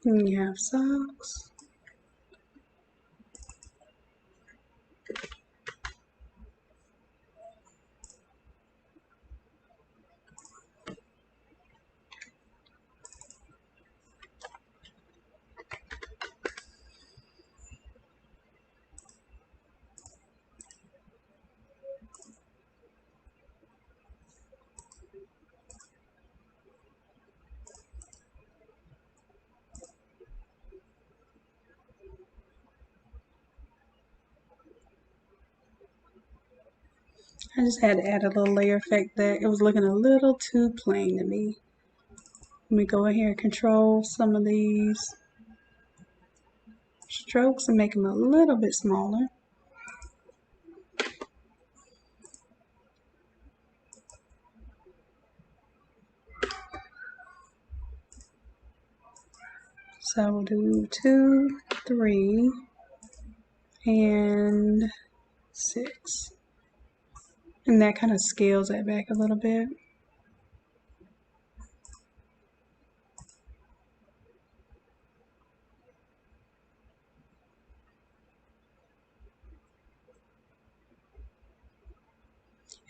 And you have socks. I just had to add a little layer effect there. It was looking a little too plain to me. Let me go in here and control some of these. strokes and make them a little bit smaller. So we'll do 2, 3, and 6. And that kind of scales that back a little bit.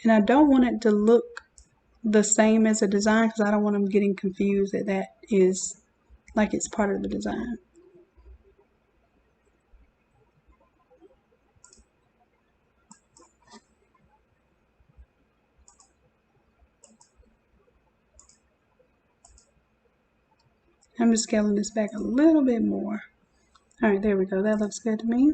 And I don't want it to look the same as a design because I don't want them getting confused that that is like it's part of the design. I'm just scaling this back a little bit more. All right, there we go. That looks good to me.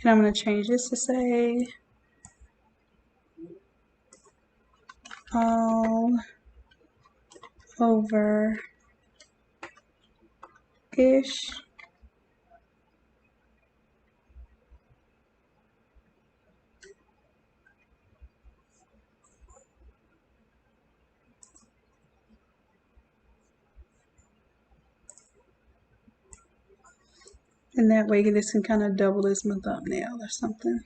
And I'm going to change this to say all over ish. And that way this can kind of double as my thumbnail or something.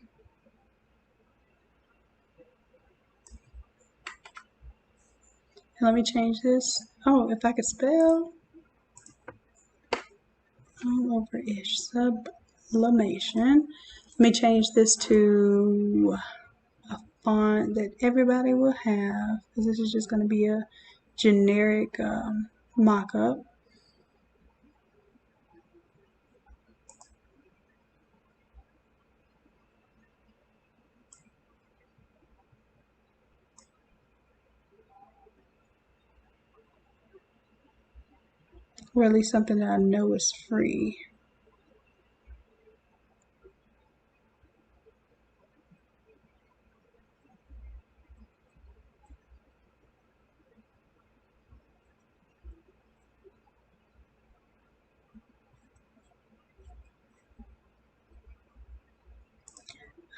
And let me change this. Oh, if I could spell. All over ish. Sublimation. Let me change this to a font that everybody will have, because this is just going to be a generic mock-up. Or at least something that I know is free.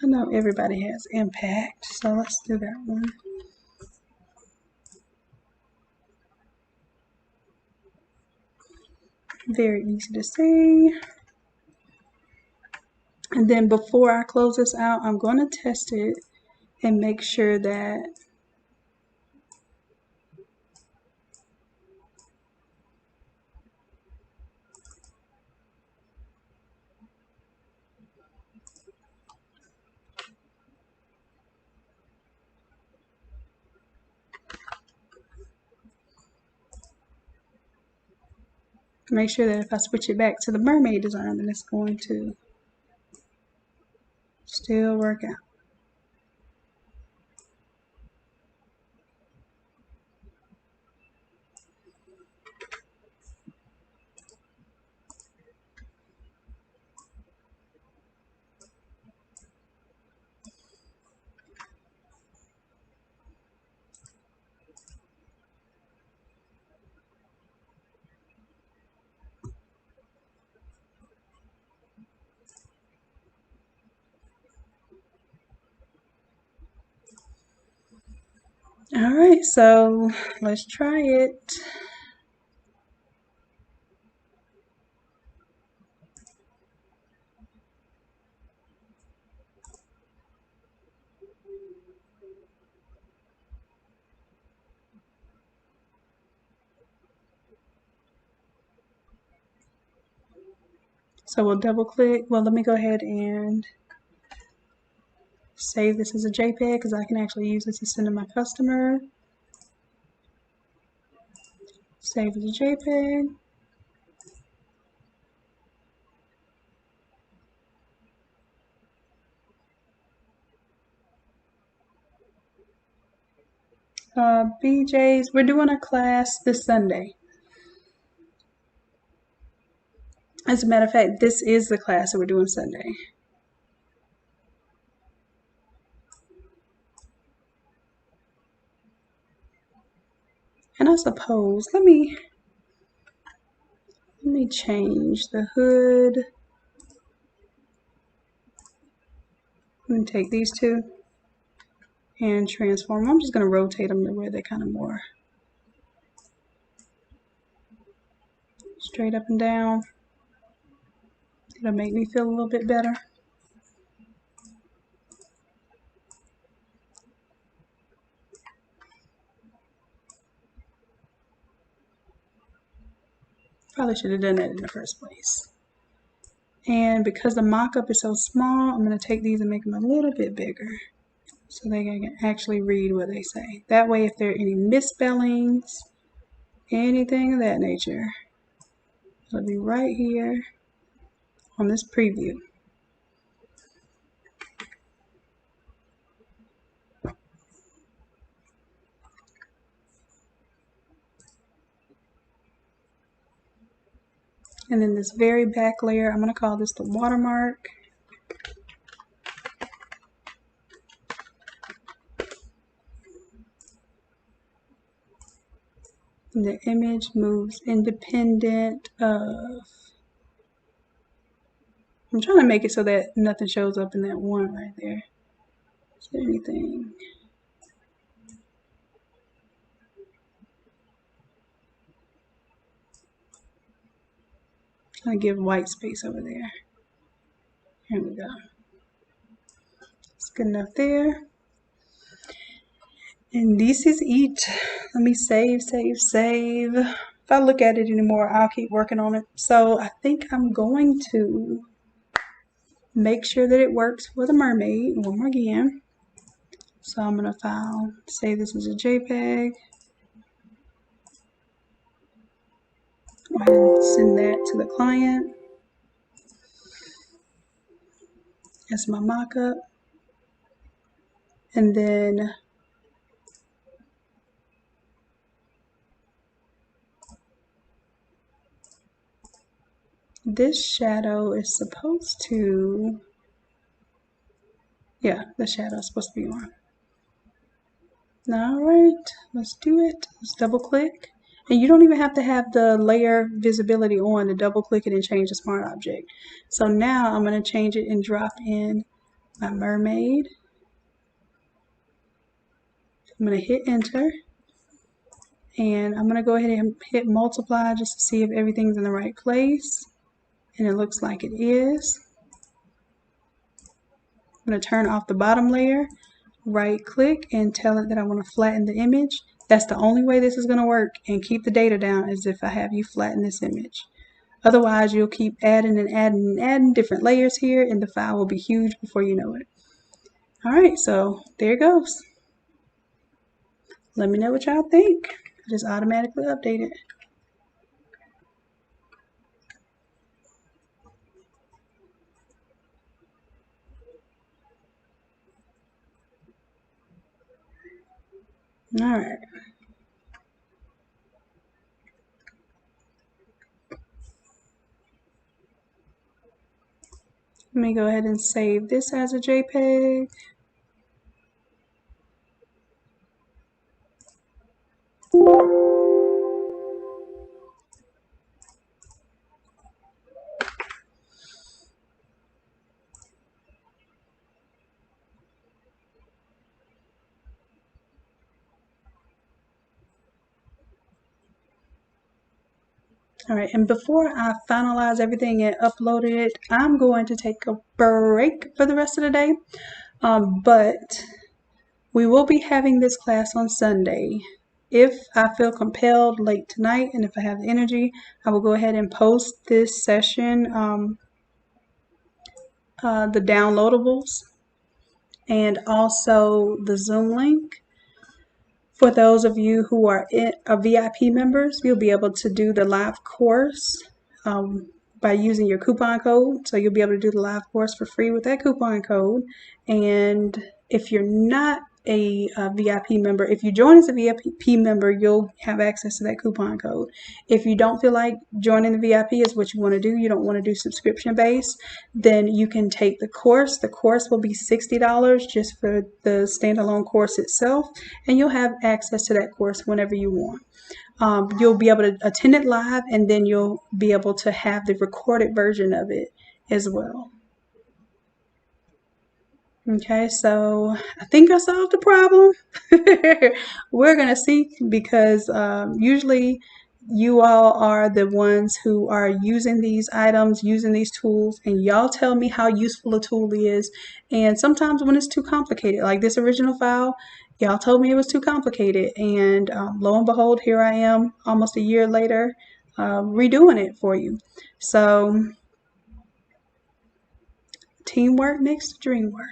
I know everybody has impact, so let's do that one. Very easy to see. And then before I close this out, I'm going to test it and make sure that if I switch it back to the mermaid design, then it's going to still work out. All right, so let's try it. So we'll double click. Well, let me go ahead and save this as a JPEG because I can actually use this to send to my customer. Save as a JPEG. BJ's, we're doing a class this Sunday. As a matter of fact, this is the class that we're doing Sunday. I suppose, let me change the hood. I'm going to take these two and transform them. I'm just going to rotate them to where they're kind of more straight up and down. It'll make me feel a little bit better. Probably should have done that in the first place. And because the mock-up is so small, I'm going to take these and make them a little bit bigger so they can actually read what they say. That way, if there are any misspellings, anything of that nature, it'll be right here on this preview. And then this very back layer, I'm going to call this the watermark. And the image moves independent of... I'm trying to make it so that nothing shows up in that one right there. Is there anything? I'm going to give white space over there. Here we go. It's good enough there. And this is it. Let me save. If I look at it anymore, I'll keep working on it. So I think I'm going to make sure that it works for the mermaid one more again. So I'm going to file, say this is a JPEG. Go ahead and send that to the client. That's my mock-up. And then this shadow is supposed to, yeah, the shadow is supposed to be on. All right, let's do it. Let's double click. And you don't even have to have the layer visibility on to double click it and change the smart object. So now I'm going to change it and drop in my mermaid. I'm going to hit enter. And I'm going to go ahead and hit multiply just to see if everything's in the right place. And it looks like it is. I'm going to turn off the bottom layer, right click and tell it that I want to flatten the image. That's the only way this is going to work and keep the data down is if I have you flatten this image. Otherwise, you'll keep adding and adding and adding different layers here and the file will be huge before you know it. All right, so there it goes. Let me know what y'all think. I just automatically update it. All right. Let me go ahead and save this as a JPEG. All right, and before I finalize everything and upload it, I'm going to take a break for the rest of the day. But we will be having this class on Sunday. If I feel compelled late tonight and if I have the energy, I will go ahead and post this session, the downloadables, and also the Zoom link. For those of you who are VIP members, you'll be able to do the live course by using your coupon code. So you'll be able to do the live course for free with that coupon code. And if you're not a VIP member. If you join as a VIP member, you'll have access to that coupon code. If you don't feel like joining the VIP is what you want to do, you don't want to do subscription based, then you can take the course. The course will be $60 just for the standalone course itself, and you'll have access to that course whenever you want. You'll be able to attend it live, and then you'll be able to have the recorded version of it as well. Okay, so I think I solved the problem. We're going to see, because usually you all are the ones who are using these items, using these tools, and y'all tell me how useful a tool is. And sometimes when it's too complicated, like this original file, y'all told me it was too complicated. And lo and behold, here I am almost a year later redoing it for you. So teamwork makes the dream work.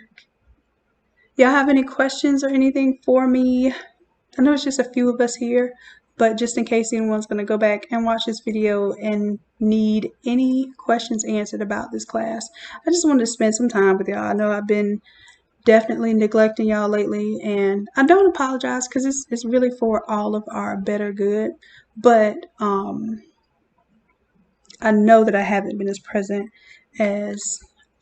Y'all have any questions or anything for me? I know it's just a few of us here, but just in case anyone's going to go back and watch this video and need any questions answered about this class, I just wanted to spend some time with y'all. I know I've been definitely neglecting y'all lately, and I don't apologize, because it's really for all of our better good, but I know that I haven't been as present as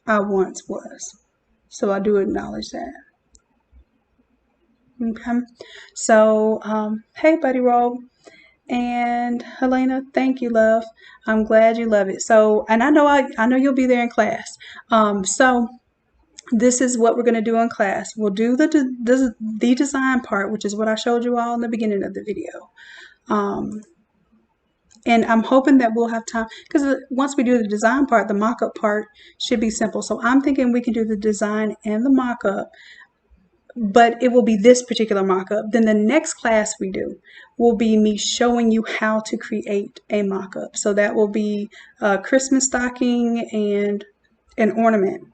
I once was, so I do acknowledge that. Okay, so hey, Buddy Roll and Helena, thank you, love. I'm glad you love it. So, and I know you'll be there in class. So this is what we're going to do in class. We'll do the design part, which is what I showed you all in the beginning of the video. And I'm hoping that we'll have time, because once we do the design part, the mock-up part should be simple. So I'm thinking we can do the design and the mock-up, but it will be this particular mock-up. Then the next class we do will be me showing you how to create a mock-up. So that will be a Christmas stocking and an ornament,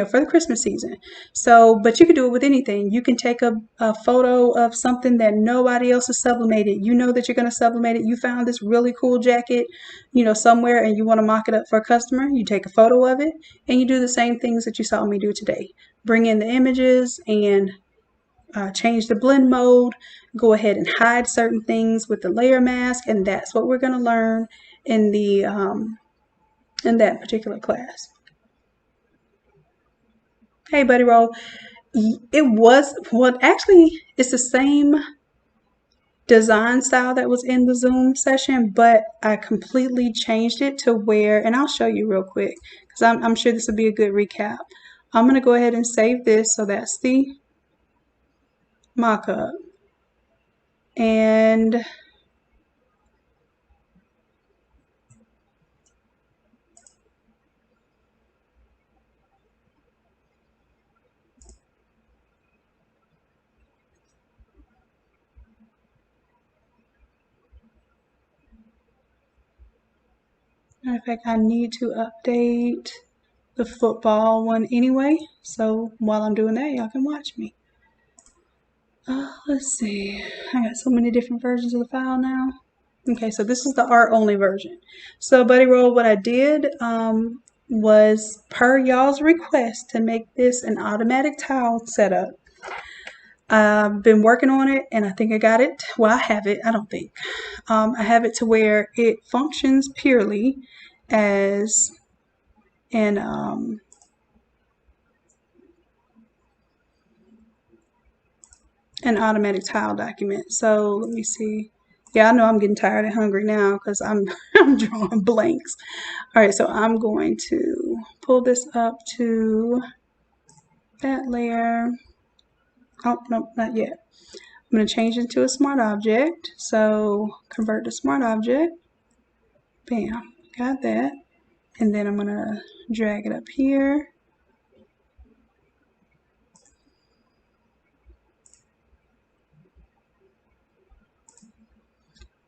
for the Christmas season. So, but you can do it with anything. You can take a photo of something that nobody else has sublimated. You know that you're going to sublimate it. You found this really cool jacket, somewhere, and you want to mock it up for a customer. You take a photo of it, and you do the same things that you saw me do today. Bring in the images and change the blend mode, go ahead and hide certain things with the layer mask, and that's what we're going to learn in the in that particular class. Hey, Buddy Roll. Actually, it's the same design style that was in the Zoom session, but I completely changed it to where, and I'll show you real quick, because I'm sure this will be a good recap. I'm going to go ahead and save this. So that's the mock-up. And matter of fact, I need to update the football one anyway. So while I'm doing that, y'all can watch me. Let's see. I got so many different versions of the file now. Okay, so this is the art only version. So Buddy Roll, what I did was, per y'all's request, to make this an automatic tile setup. I've been working on it, and I think I got it. Well, I have it. I don't think. I have it to where it functions purely as an automatic tile document. So let me see. Yeah, I know I'm getting tired and hungry now because I'm drawing blanks. All right, so I'm going to pull this up to that layer. Oh, no, not yet. I'm going to change it to a smart object. So convert to smart object. Bam, got that. And then I'm going to drag it up here.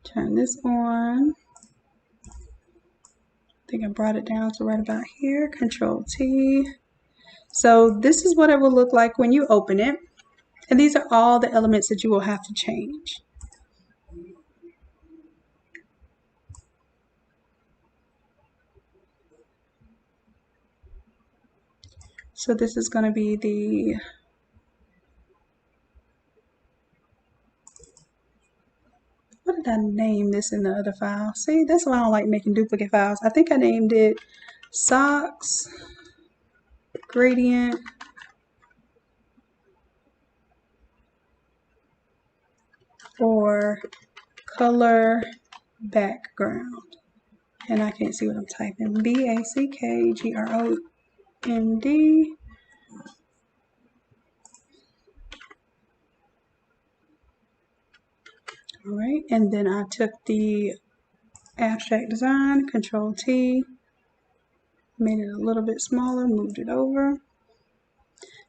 Turn this on. I think I brought it down to right about here. Control T. So this is what it will look like when you open it. And these are all the elements that you will have to change. So this is going to be the did I name this in the other file? See, that's why I don't like making duplicate files. I think I named it socks gradient or color background. And I can't see what I'm typing. BACKGROND. All right, and then I took the abstract design, Control T, made it a little bit smaller, moved it over.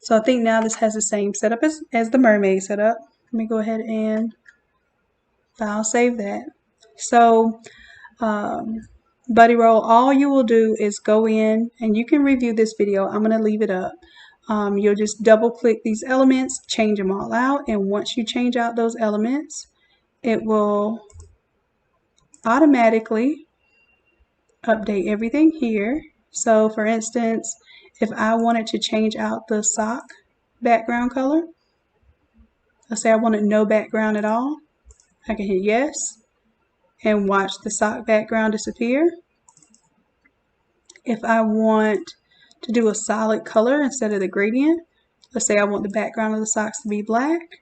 So I think now this has the same setup as the Mermaid setup. Let me go ahead and file save that. So Buddy Roll, all you will do is go in, and you can review this video. I'm going to leave it up. You'll just double click these elements, change them all out, and once you change out those elements, it will automatically update everything here. So for instance, if I wanted to change out the sock background color, let's say I wanted no background at all, I can hit yes and watch the sock background disappear. If I want to do a solid color instead of the gradient, let's say I want the background of the socks to be black,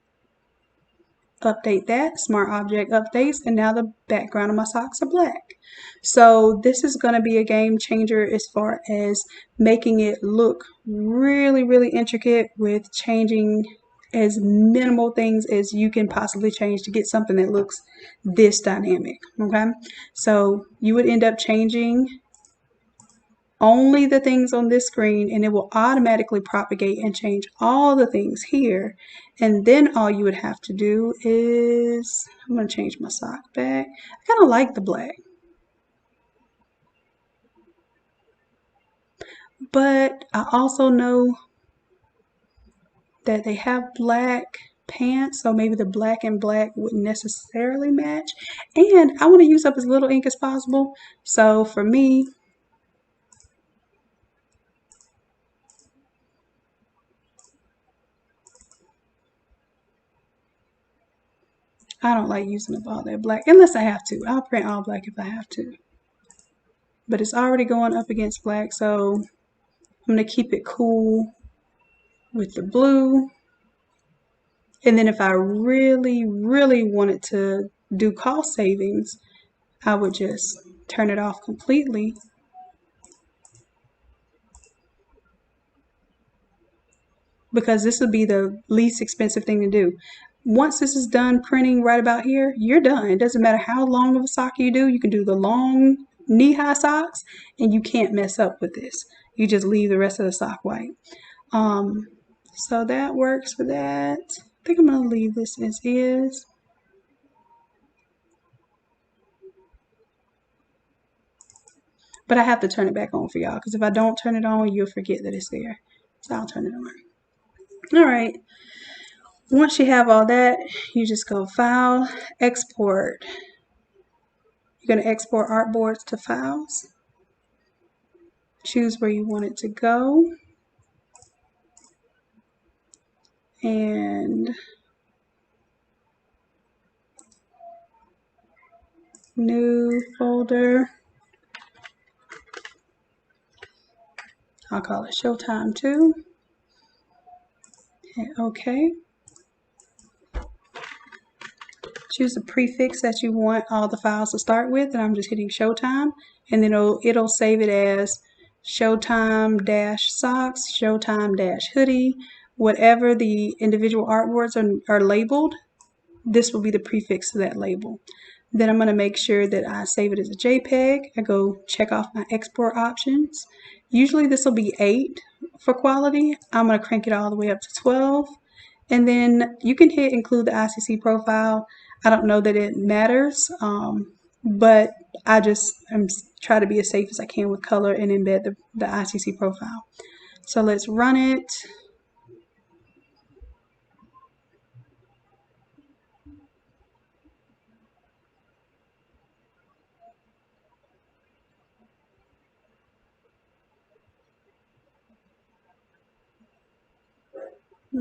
update that, Smart Object updates, and now the background of my socks are black. So this is going to be a game changer as far as making it look really, really intricate with changing as minimal things as you can possibly change to get something that looks this dynamic. Okay, so you would end up changing only the things on this screen, and it will automatically propagate and change all the things here. And then all you would have to do is, I'm going to change my sock back. I kind of like the black, but I also know that they have black pants, so maybe the black and black wouldn't necessarily match. And I want to use up as little ink as possible, so for me, I don't like using up all that black unless I have to. I'll print all black if I have to. But it's already going up against black, so I'm going to keep it cool with the blue. And then if I really, really wanted to do cost savings, I would just turn it off completely. Because this would be the least expensive thing to do. Once this is done printing right about here, you're done. It doesn't matter how long of a sock you do. You can do the long knee-high socks, and you can't mess up with this. You just leave the rest of the sock white. So that works for that. I think I'm going to leave this as is. But I have to turn it back on for y'all, because if I don't turn it on, you'll forget that it's there. So I'll turn it on. All right. Once you have all that, you just go File, Export. You're going to export Artboards to Files. Choose where you want it to go. And new folder. I'll call it Showtime 2. Hit OK. Choose the prefix that you want all the files to start with, and I'm just hitting Showtime, and then it'll save it as Showtime-socks, Showtime-hoodie, whatever the individual artboards are labeled. This will be the prefix to that label. Then I'm going to make sure that I save it as a JPEG. I go check off my export options. Usually this will be 8 for quality. I'm going to crank it all the way up to 12. And then you can hit include the ICC profile. I don't know that it matters, but I just try to be as safe as I can with color and embed the ICC profile. So let's run it.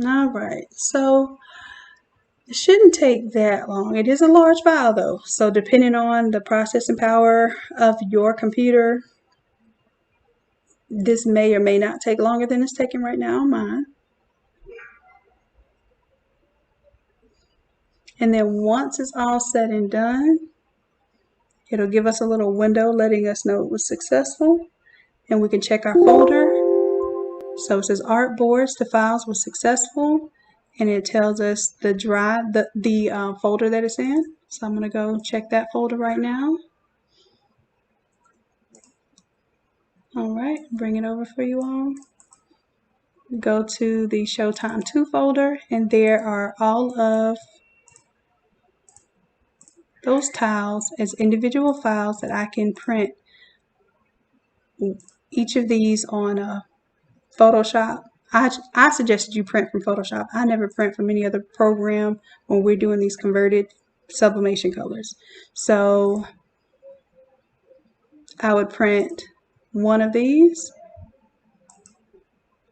All right, so It shouldn't take that long. It is a large file though, so depending on the processing power of your computer, this may or may not take longer than it's taking right now on mine. And then once it's all said and done, it'll give us a little window letting us know it was successful, and we can check our folder. So it says Artboards, the files were successful, and it tells us the drive, the folder that it's in. So I'm going to go check that folder right now. All right, bring it over for you all. Go to the Showtime 2 folder, and there are all of those tiles as individual files that I can print each of these on Photoshop. I suggested you print from Photoshop. I never print from any other program when we're doing these converted sublimation colors. So I would print one of these,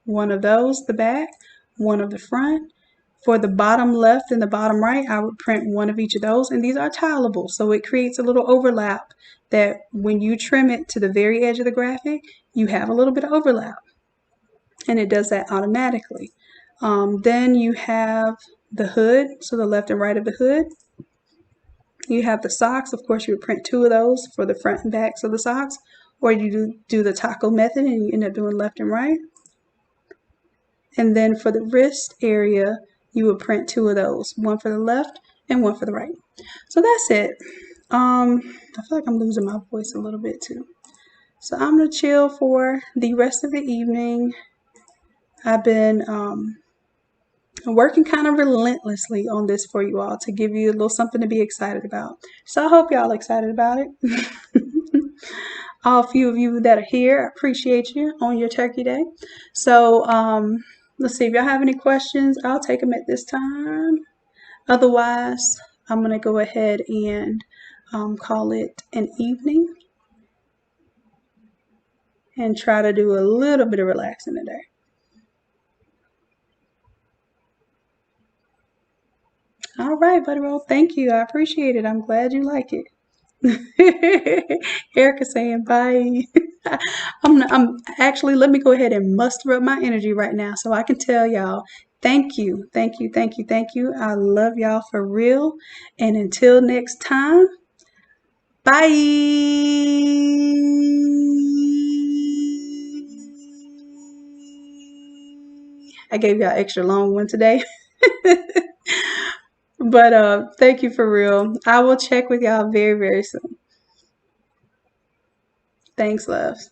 one of those, the back, one of the front. For the bottom left and the bottom right, I would print one of each of those, and these are tileable, so it creates a little overlap that when you trim it to the very edge of the graphic, you have a little bit of overlap, and it does that automatically. Then you have the hood, so the left and right of the hood. You have the socks. Of course, you would print two of those for the front and backs of the socks, or you do the taco method and you end up doing left and right. And then for the wrist area, you would print two of those, one for the left and one for the right. So that's it. I feel like I'm losing my voice a little bit too. So I'm gonna chill for the rest of the evening. I've been working kind of relentlessly on this for you all to give you a little something to be excited about. So I hope y'all excited about it. All few of you that are here, I appreciate you on your turkey day. So let's see if y'all have any questions. I'll take them at this time. Otherwise, I'm going to go ahead and call it an evening and try to do a little bit of relaxing today. All right, Buddy Roll, thank you. I appreciate it. I'm glad you like it. Erica saying bye. I'm actually, let me go ahead and muster up my energy right now so I can tell y'all thank you, thank you, thank you, thank you. I love y'all for real. And until next time, bye. I gave y'all extra long one today. But thank you for real. I will check with y'all very, very soon. Thanks, loves.